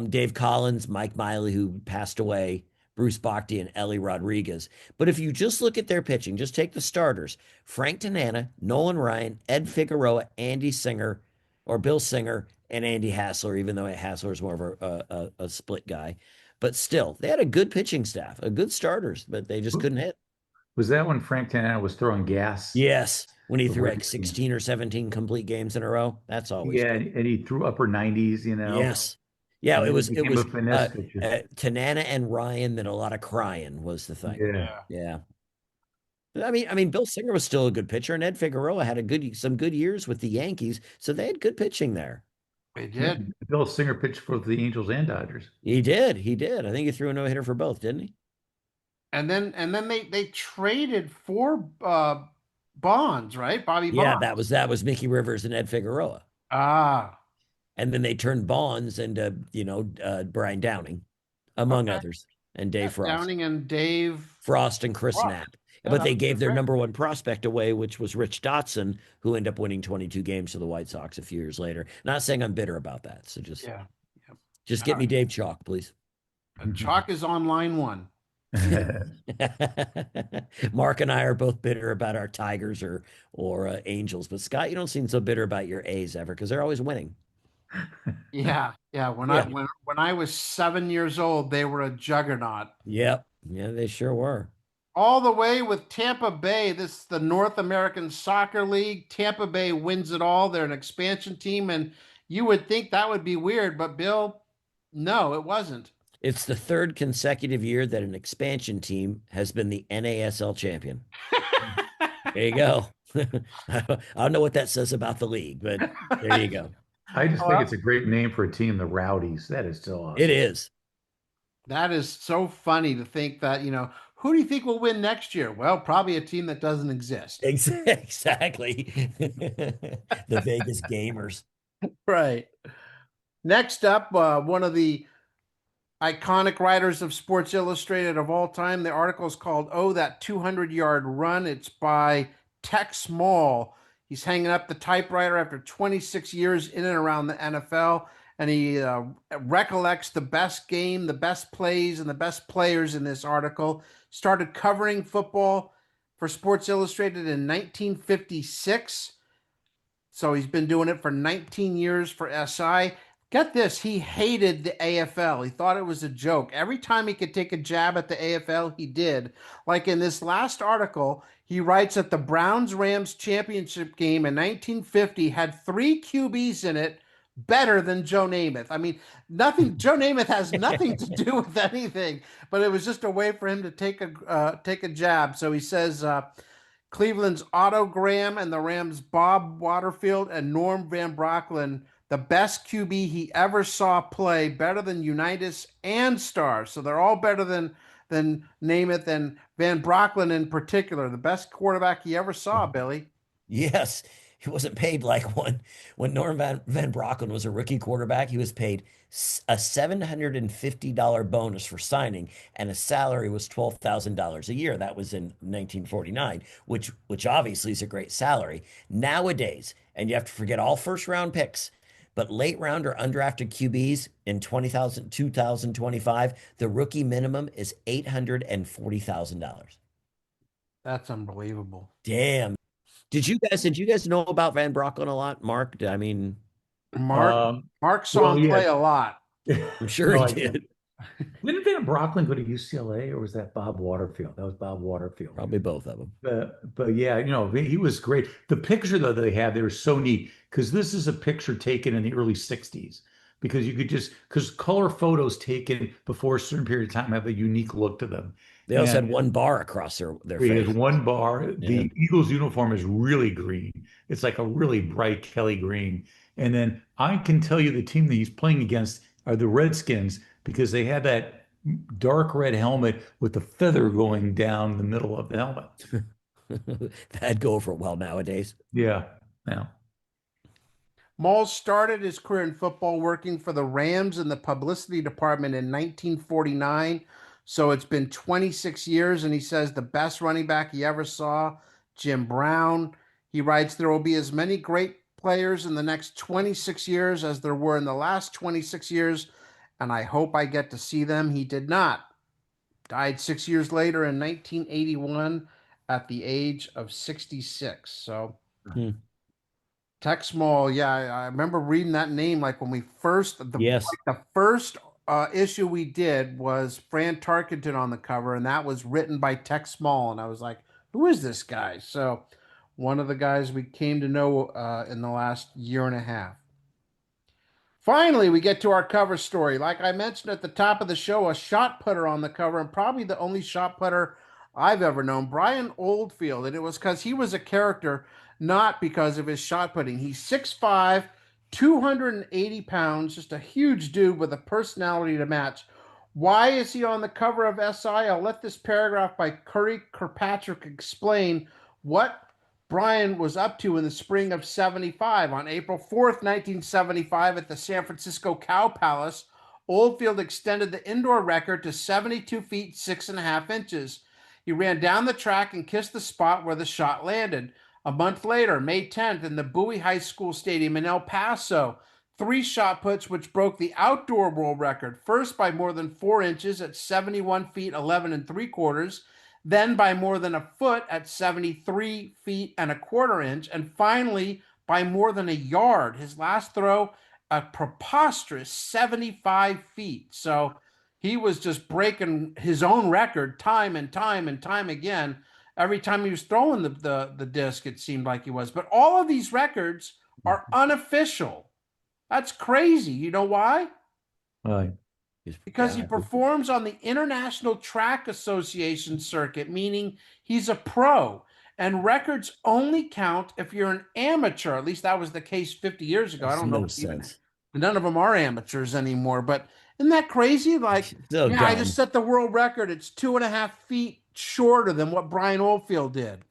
[SPEAKER 6] Dave Collins, Mike Miley, who passed away, Bruce Bochy, and Ellie Rodriguez. But if you just look at their pitching, just take the starters: Frank Tanana, Nolan Ryan, Ed Figueroa, Andy Singer, or Bill Singer, and Andy Hassler, even though Hassler is more of a split guy. But still, they had a good pitching staff, a good starters, but they just couldn't hit.
[SPEAKER 7] Was that when Frank Tanana was throwing gas?
[SPEAKER 6] Yes, when he threw like 16 or 17 complete games in a row. That's always good.
[SPEAKER 7] And he threw upper 90s,
[SPEAKER 6] Yes. Yeah, it was
[SPEAKER 7] Tanana
[SPEAKER 6] and Ryan, then a lot of crying was the thing. Yeah. I mean, Bill Singer was still a good pitcher, and Ed Figueroa had some good years with the Yankees, so they had good pitching there.
[SPEAKER 5] They did.
[SPEAKER 7] Bill Singer pitched for the Angels and Dodgers.
[SPEAKER 6] He did. I think he threw a no-hitter for both, didn't he?
[SPEAKER 5] And then they traded for Bonds, right? Bobby Bonds.
[SPEAKER 6] Yeah, that was Mickey Rivers and Ed Figueroa. And then they turned Bonds into, Brian Downing, among others, and Dave Frost.
[SPEAKER 5] Downing and Dave
[SPEAKER 6] Frost and Chris Knapp. But they gave their number 1 prospect away, which was Rich Dotson, who ended up winning 22 games for the White Sox a few years later. Not saying I'm bitter about that. So just get me Dave Chalk, please.
[SPEAKER 5] Chalk is on line 1.
[SPEAKER 6] Mark and I are both bitter about our Tigers or Angels, but Scott, you don't seem so bitter about your A's ever because they're always winning.
[SPEAKER 5] Yeah. When I was 7 years old, they were a juggernaut.
[SPEAKER 6] Yep. Yeah, they sure were.
[SPEAKER 5] All the way with Tampa Bay. This is the North American Soccer League. Tampa Bay wins it all. They're an expansion team, and You would think that would be weird, but Bill, no, it wasn't.
[SPEAKER 6] It's the third consecutive year that an expansion team has been the NASL champion. There you go. I don't know what that says about the league, but there you go.
[SPEAKER 7] I just think
[SPEAKER 5] Well,
[SPEAKER 7] it's a great name for a team, the Rowdies. That is so awesome.
[SPEAKER 6] It is.
[SPEAKER 5] that is so funny to think that, who do you think will win next year? Well, probably a team that doesn't exist.
[SPEAKER 6] Exactly. The Vegas Gamers.
[SPEAKER 5] Right. Next up, one of the iconic writers of Sports Illustrated of all time. The article is called "Oh, That 200-Yard Run." It's by Tex Small. He's hanging up the typewriter after 26 years in and around the NFL, and he recollects the best game, the best plays, and the best players in this article. Started covering football for Sports Illustrated in 1956. So he's been doing it for 19 years for SI. Get this, he hated the AFL. He thought it was a joke. Every time he could take a jab at the AFL, he did. Like in this last article, he writes that the Browns-Rams championship game in 1950 had 3 QBs in it better than Joe Namath. I mean, nothing. Joe Namath has nothing to do with anything, but it was just a way for him to take a jab. So he says Cleveland's Otto Graham and the Rams' Bob Waterfield and Norm Van Brocklin, the best QB he ever saw play, better than Unitas and Star. So they're all better than Namath and Van Brocklin in particular, the best quarterback he ever saw, Billy.
[SPEAKER 6] Yes, he wasn't paid like when Norm Van Brocklin was a rookie quarterback. He was paid a $750 bonus for signing, and his salary was $12,000 a year. That was in 1949, which obviously is a great salary. Nowadays, and you have to forget all first round picks, but late round or undrafted QBs in 2025, the rookie minimum is $840,000.
[SPEAKER 5] That's unbelievable.
[SPEAKER 6] Damn. Did you guys know about Van Brocklin a lot, Mark? I mean,
[SPEAKER 5] Mark saw him play a lot.
[SPEAKER 6] I'm sure
[SPEAKER 7] No,
[SPEAKER 6] he did.
[SPEAKER 7] Didn't Van Brocklin go to UCLA, or was that Bob Waterfield? That was Bob Waterfield.
[SPEAKER 6] Probably both of them.
[SPEAKER 7] But yeah, he was great. The picture though they had, they were so neat because this is a picture taken in the early 60s because you could because color photos taken before a certain period of time have a unique look to them.
[SPEAKER 6] They also had one bar across their face.
[SPEAKER 7] Had one bar.
[SPEAKER 6] Yeah.
[SPEAKER 7] The Eagles uniform is really green. It's like a really bright Kelly green. And then I can tell you the team that he's playing against are the Redskins because they had that dark red helmet with the feather going down the middle of the helmet.
[SPEAKER 6] That'd go over well nowadays.
[SPEAKER 7] Yeah. Yeah.
[SPEAKER 5] Malls started his career in football working for the Rams in the publicity department in 1949. So it's been 26 years, and he says the best running back he ever saw, Jim Brown. He writes, there will be as many great players in the next 26 years as there were in the last 26 years, and I hope I get to see them. He did not. Died 6 years later in 1981 at the age of 66. So Tex Small, yeah, I remember reading that name like when we first, the first issue we did was Fran Tarkenton on the cover, and that was written by Tex Small, and I was like, who is this guy? So one of the guys we came to know in the last year and a half. Finally, we get to our cover story. Like I mentioned at the top of the show, a shot putter on the cover, and probably the only shot putter I've ever known, Brian Oldfield, and it was because he was a character, not because of his shot putting. He's 6'5", 280 pounds, just a huge dude with a personality to match. Why is he on the cover of SI? I'll let this paragraph by Curry Kirkpatrick explain what Brian was up to in the spring of 75. On April 4th, 1975, at the San Francisco Cow Palace, Oldfield extended the indoor record to 72 feet, 6.5 inches. He ran down the track and kissed the spot where the shot landed. A month later, May 10th, in the Bowie High School Stadium in El Paso, 3 shot puts which broke the outdoor world record, first by more than 4 inches at 71 feet, 11 3/4, then by more than a foot at 73 feet and 1/4 inch, and finally by more than a yard. His last throw, a preposterous 75 feet. So he was just breaking his own record time and time and time again. Every time he was throwing the disc, it seemed like he was. But all of these records are unofficial. That's crazy. You know why?
[SPEAKER 7] Right.
[SPEAKER 5] Because he
[SPEAKER 6] Yeah.
[SPEAKER 5] performs on the International Track Association circuit, meaning he's a pro. And records only count if you're an amateur. At least that was the case 50 years ago. I
[SPEAKER 6] Makes
[SPEAKER 5] don't know
[SPEAKER 6] no
[SPEAKER 5] if even
[SPEAKER 6] sense.
[SPEAKER 5] none of them are amateurs anymore. But isn't that crazy? Like,
[SPEAKER 6] So
[SPEAKER 5] yeah, I just
[SPEAKER 6] dumb.
[SPEAKER 5] set the world record. It's 2.5 feet shorter than what Brian Oldfield did.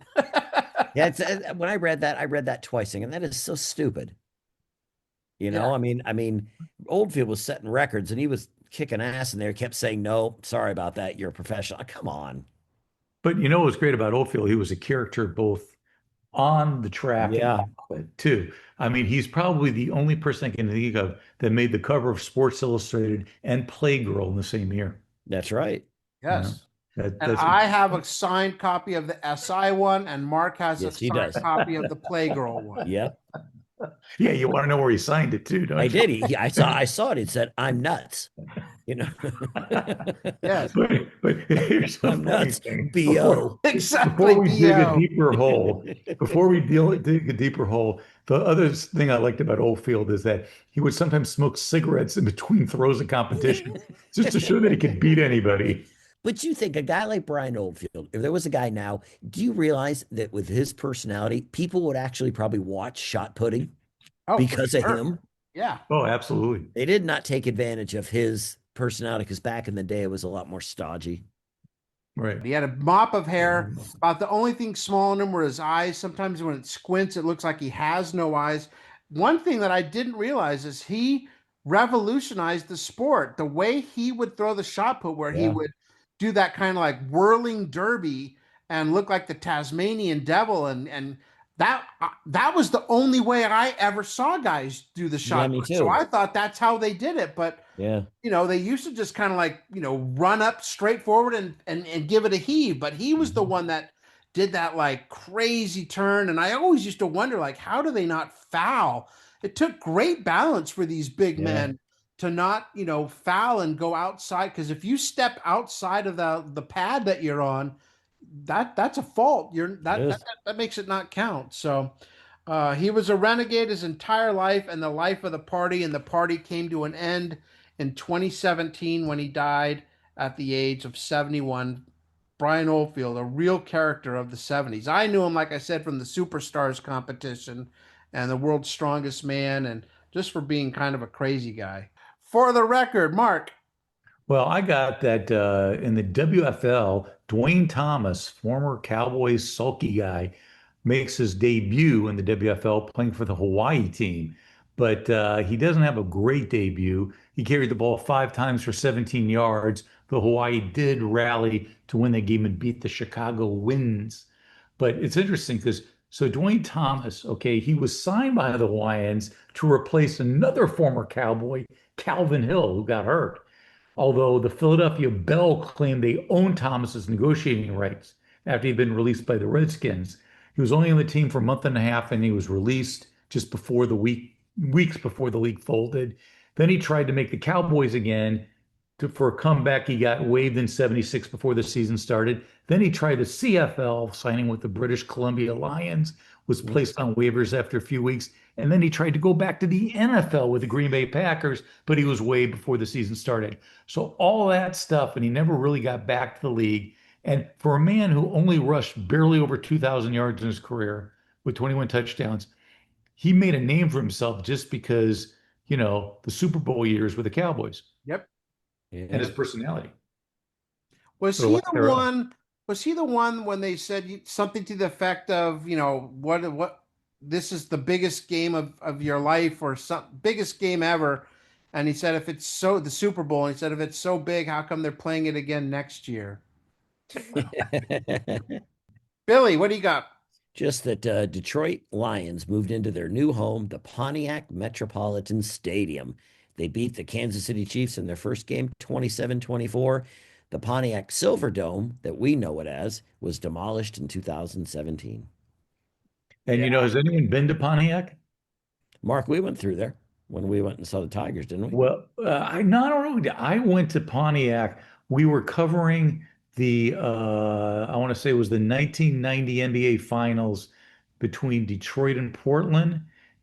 [SPEAKER 6] Yeah, when I read that twice, and that is so stupid. You
[SPEAKER 5] Yeah.
[SPEAKER 6] know, I mean, Oldfield was setting records and he was kicking ass, and they kept saying, "No, sorry about that. You're a professional." Come on.
[SPEAKER 7] But you know what's great about Oldfield? He was a character both on the track and
[SPEAKER 6] Yeah,
[SPEAKER 7] off it too. I mean, he's probably the only person I can think of that made the cover of Sports Illustrated and Playgirl in the same year.
[SPEAKER 6] that's right.
[SPEAKER 7] You know,
[SPEAKER 5] Yes. And
[SPEAKER 7] that's
[SPEAKER 5] I have a signed copy of the SI one, and Mark has a
[SPEAKER 6] Yes, he
[SPEAKER 5] signed
[SPEAKER 6] does.
[SPEAKER 5] copy of the Playgirl one.
[SPEAKER 6] Yep.
[SPEAKER 7] yeah. You want to know where he signed it too,
[SPEAKER 6] I
[SPEAKER 7] don't you?
[SPEAKER 6] did. I saw it. It said, "I'm nuts." You know,
[SPEAKER 5] Yes,
[SPEAKER 7] But here's the
[SPEAKER 6] I'm
[SPEAKER 7] funny
[SPEAKER 6] nuts.
[SPEAKER 7] thing.
[SPEAKER 6] BO.
[SPEAKER 5] exactly.
[SPEAKER 7] Before we dig a
[SPEAKER 5] BO.
[SPEAKER 7] deeper hole, dig a deeper hole, the other thing I liked about Oldfield is that he would sometimes smoke cigarettes in between throws of competition, just to show that he could beat anybody.
[SPEAKER 6] But you think a guy like Brian Oldfield, if there was a guy now, do you realize that with his personality, people would actually probably watch shot putting
[SPEAKER 5] Oh, for
[SPEAKER 6] because of
[SPEAKER 5] sure.
[SPEAKER 6] him?
[SPEAKER 5] Yeah.
[SPEAKER 7] Oh, absolutely.
[SPEAKER 6] They did not take advantage of his personality because back in the day it was a lot more stodgy.
[SPEAKER 7] Right.
[SPEAKER 5] He had a mop of hair. About the only thing small in him were his eyes. Sometimes when it squints, it looks like he has no eyes. One thing that I didn't realize is he revolutionized the sport. The way he would throw the shot put, where he
[SPEAKER 6] Yeah.
[SPEAKER 5] would do that kind of like whirling derby and look like the Tasmanian devil, and that was the only way I ever saw guys do the
[SPEAKER 6] Yeah,
[SPEAKER 5] shot
[SPEAKER 6] me
[SPEAKER 5] put. So
[SPEAKER 6] too.
[SPEAKER 5] I thought that's how they did it, but
[SPEAKER 6] Yeah.
[SPEAKER 5] they used to just kind of like, run up straight forward and give it a heave. But he was the
[SPEAKER 6] Mhm.
[SPEAKER 5] one that did that like crazy turn. And I always used to wonder, like, how do they not foul? It took great balance for these big
[SPEAKER 6] Yeah.
[SPEAKER 5] men to not, foul and go outside. Because if you step outside of the pad that you're on, that's a fault. You're
[SPEAKER 6] It
[SPEAKER 5] that makes it not count. So he was a renegade his entire life and the life of the party, and the party came to an end in 2017 when he died at the age of 71. Brian Oldfield, a real character of the 70s. I knew him, like I said, from the Superstars competition and the World's Strongest Man, and just for being kind of a crazy guy. For the record, Mark.
[SPEAKER 7] Well, I got that in the WFL, Dwayne Thomas, former Cowboys sulky guy, makes his debut in the WFL playing for the Hawaii team. But he doesn't have a great debut. He carried the ball 5 times for 17 yards. The Hawaii did rally to win that game and beat the Chicago Winds. But it's interesting because so Dwayne Thomas, okay, he was signed by the Hawaiians to replace another former Cowboy, Calvin Hill, who got hurt. Although the Philadelphia Bell claimed they owned Thomas's negotiating rights after he'd been released by the Redskins. He was only on the team for a month and a half, and he was released just before the weeks before the league folded. Then he tried to make the Cowboys again for a comeback. He got waived in 76 before the season started. Then he tried the CFL, signing with the British Columbia Lions, was placed on waivers after a few weeks. And then he tried to go back to the NFL with the Green Bay Packers, but he was waived before the season started. So all that stuff, and he never really got back to the league. And for a man who only rushed barely over 2,000 yards in his career with 21 touchdowns, he made a name for himself just because, the Super Bowl years with the Cowboys
[SPEAKER 5] Yep.
[SPEAKER 7] and his personality.
[SPEAKER 5] Was
[SPEAKER 7] Or
[SPEAKER 5] he
[SPEAKER 7] lack
[SPEAKER 5] the
[SPEAKER 7] thereof.
[SPEAKER 5] one? Was he the one when they said something to the effect of, what this is the biggest game of your life, or some biggest game ever? And he said, if it's so the Super Bowl, and he said, if it's so big, how come they're playing it again next year? Billy, what do you got?
[SPEAKER 6] Just that Detroit Lions moved into their new home, the Pontiac Metropolitan Stadium. They beat the Kansas City Chiefs in their first game, 27-24. The Pontiac Silverdome, that we know it as, was demolished in 2017.
[SPEAKER 7] And has anyone been to Pontiac?
[SPEAKER 6] Mark, we went through there when we went and saw the Tigers, didn't we?
[SPEAKER 7] Well, I not only I went to Pontiac. We were covering the I want to say it was the 1990 NBA Finals between Detroit and Portland,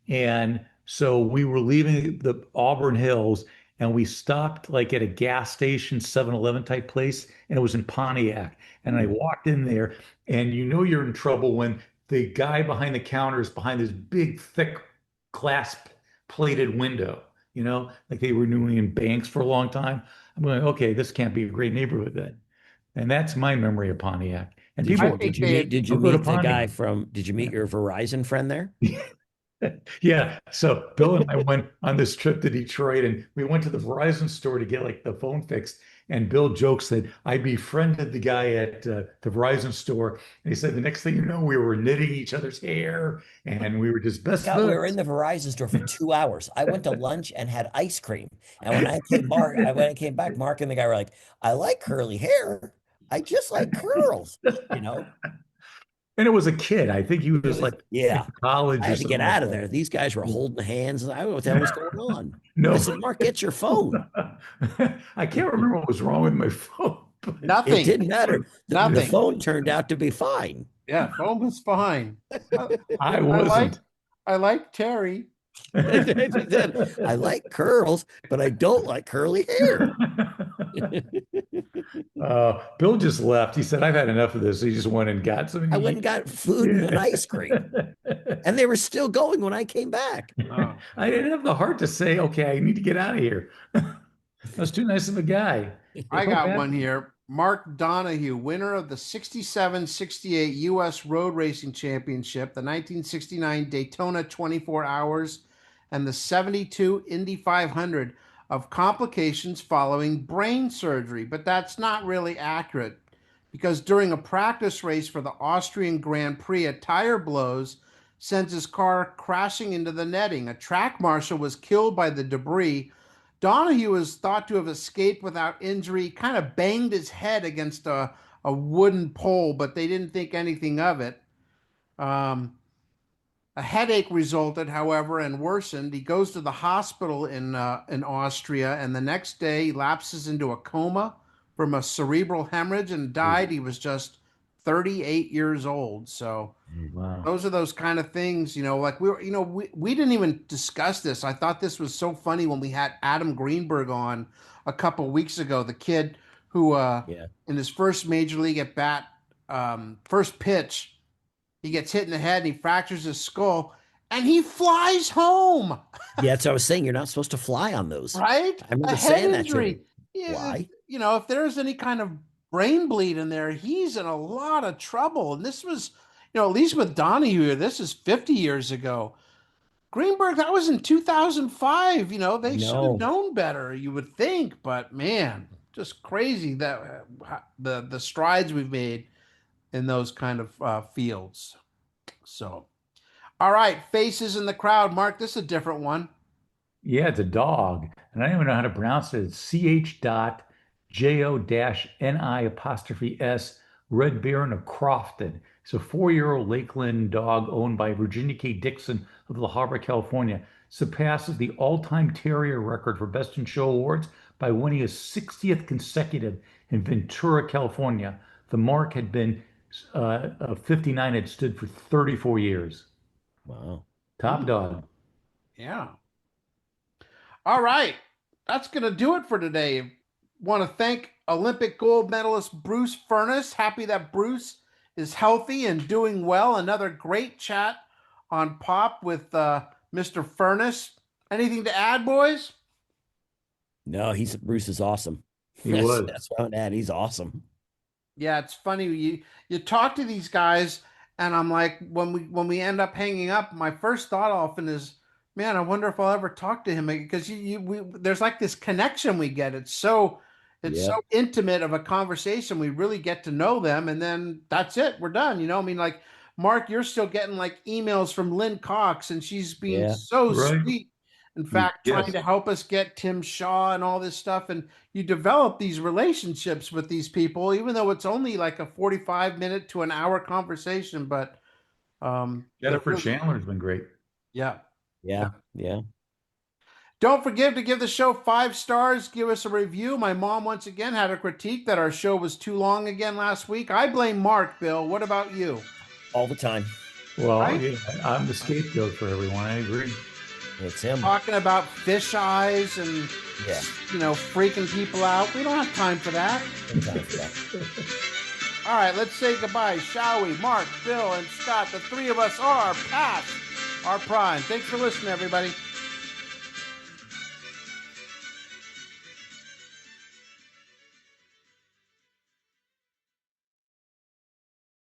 [SPEAKER 7] and So we were leaving the Auburn Hills and we stopped like at a gas station, 7-Eleven type place, and it was in Pontiac. And I walked in there, and you know you're in trouble when the guy behind the counter is behind this big, thick glass plated window, like they were doing in banks for a long time. I'm going, okay, this can't be a great neighborhood then. And that's my memory of Pontiac. And
[SPEAKER 6] Did
[SPEAKER 7] people
[SPEAKER 6] you did you meet did you
[SPEAKER 7] don't go to
[SPEAKER 6] meet the guy
[SPEAKER 7] Pontiac.
[SPEAKER 6] from did you meet your Verizon friend there?
[SPEAKER 7] Yeah. So Bill and I went on this trip to Detroit and we went to the Verizon store to get like the phone fixed. And Bill jokes that I befriended the guy at the Verizon store. And he said the next thing you know, we were knitting each other's hair and we were just best
[SPEAKER 6] God, we were in
[SPEAKER 7] buds.
[SPEAKER 6] the Verizon store for 2 hours. I went to lunch and had ice cream. And when I came back, Mark and the guy were like, I like curly hair. I just like curls, you know?
[SPEAKER 7] And it was a kid. I think he
[SPEAKER 6] It
[SPEAKER 7] was
[SPEAKER 6] was,
[SPEAKER 7] like in
[SPEAKER 6] yeah.
[SPEAKER 7] college
[SPEAKER 6] I
[SPEAKER 7] or
[SPEAKER 6] had to get
[SPEAKER 7] something like
[SPEAKER 6] out of
[SPEAKER 7] that.
[SPEAKER 6] there. These guys were holding hands, and I don't know what the hell was going on.
[SPEAKER 7] No.
[SPEAKER 6] I said, Mark, get your phone.
[SPEAKER 7] I can't remember what was wrong with my phone.
[SPEAKER 6] It
[SPEAKER 5] Nothing.
[SPEAKER 6] didn't matter. The
[SPEAKER 5] Nothing.
[SPEAKER 6] phone turned out to be fine.
[SPEAKER 5] Yeah, phone was fine.
[SPEAKER 7] I wasn't.
[SPEAKER 5] I like Terry.
[SPEAKER 6] I like curls, but I don't like curly hair.
[SPEAKER 7] Bill just left. He said, I've had enough of this. He just went and got something.
[SPEAKER 6] I went and got food and ice cream, and they were still going when I came back.
[SPEAKER 5] Oh.
[SPEAKER 7] I didn't have the heart to say, okay, I need to get out of here. I was too nice of a guy.
[SPEAKER 5] I got one here. Mark Donahue, winner of the 67-68 U.S. Road Racing Championship, the 1969 Daytona 24 Hours, and the 72 Indy 500 of complications following brain surgery. But that's not really accurate because during a practice race for the Austrian Grand Prix, a tire blows, sends his car crashing into the netting. A track marshal was killed by the debris. Donahue is thought to have escaped without injury. He kind of banged his head against a wooden pole, but they didn't think anything of it. A headache resulted, however, and worsened. He goes to the hospital in Austria, and the next day he lapses into a coma from a cerebral hemorrhage and died. He was just 38 years old. So
[SPEAKER 7] Wow.
[SPEAKER 5] those are those kind of things, like we didn't even discuss this. I thought this was so funny when we had Adam Greenberg on a couple weeks ago, the kid who in his first major league at bat, first pitch, he gets hit in the head and he fractures his skull and he flies home.
[SPEAKER 6] Yeah, that's what I was saying. You're not supposed to fly on those.
[SPEAKER 5] Right?
[SPEAKER 6] I remember
[SPEAKER 5] A
[SPEAKER 6] saying
[SPEAKER 5] head
[SPEAKER 6] that to him.
[SPEAKER 5] injury. Yeah,
[SPEAKER 6] Why?
[SPEAKER 5] if there's any kind of brain bleed in there, he's in a lot of trouble. And this was, at least with Donahue, this is 50 years ago. Greenberg, that was in 2005. They should have known better, you would think. But man, just crazy that the strides we've made in those kind of fields. So, all right, faces in the crowd. Mark, this is a different one.
[SPEAKER 7] Yeah, it's a dog. And I don't even know how to pronounce it. It's CH.JO-NI''S, Red Baron of Crofton. It's a 4-year-old Lakeland dog owned by Virginia K. Dixon of La Habra, California. Surpasses the all-time terrier record for Best in Show awards by winning his 60th consecutive in Ventura, California. The mark had been 59, had stood for 34 years.
[SPEAKER 6] Wow.
[SPEAKER 7] Top dog.
[SPEAKER 5] Yeah. All right. That's going to do it for today. Want to thank Olympic gold medalist Bruce Furniss. Happy that Bruce is healthy and doing well. Another great chat on Pop with Mr. Furniss. Anything to add, boys?
[SPEAKER 6] No, Bruce is awesome.
[SPEAKER 7] He was.
[SPEAKER 6] That's what I'd add. He's awesome.
[SPEAKER 5] Yeah, it's funny. You talk to these guys, and I'm like, when we end up hanging up, my first thought often is, man, I wonder if I'll ever talk to him, because there's like this connection we get. It's so intimate of a conversation. We really get to know them, and then that's it. We're done. Like Mark, you're still getting like emails from Lynn Cox, and she's being so sweet. In fact, trying to help us get Tim Shaw and all this stuff. And you develop these relationships with these people, even though it's only like a 45-minute to an hour conversation. But
[SPEAKER 7] Jennifer Chandler's been great.
[SPEAKER 5] Yeah. Don't forget to give the show 5 stars. Give us a review. My mom, once again, had a critique that our show was too long again last week. I blame Mark, Bill. What about you?
[SPEAKER 6] All the time.
[SPEAKER 7] Well, I'm the scapegoat for everyone. I agree.
[SPEAKER 6] It's him.
[SPEAKER 5] talking about fish eyes and,
[SPEAKER 6] Yeah.
[SPEAKER 5] freaking people out. We don't have time for that.
[SPEAKER 6] No time for that.
[SPEAKER 5] All right, let's say goodbye, shall we? Mark, Bill, and Scott, the three of us are past our prime. Thanks for listening, everybody.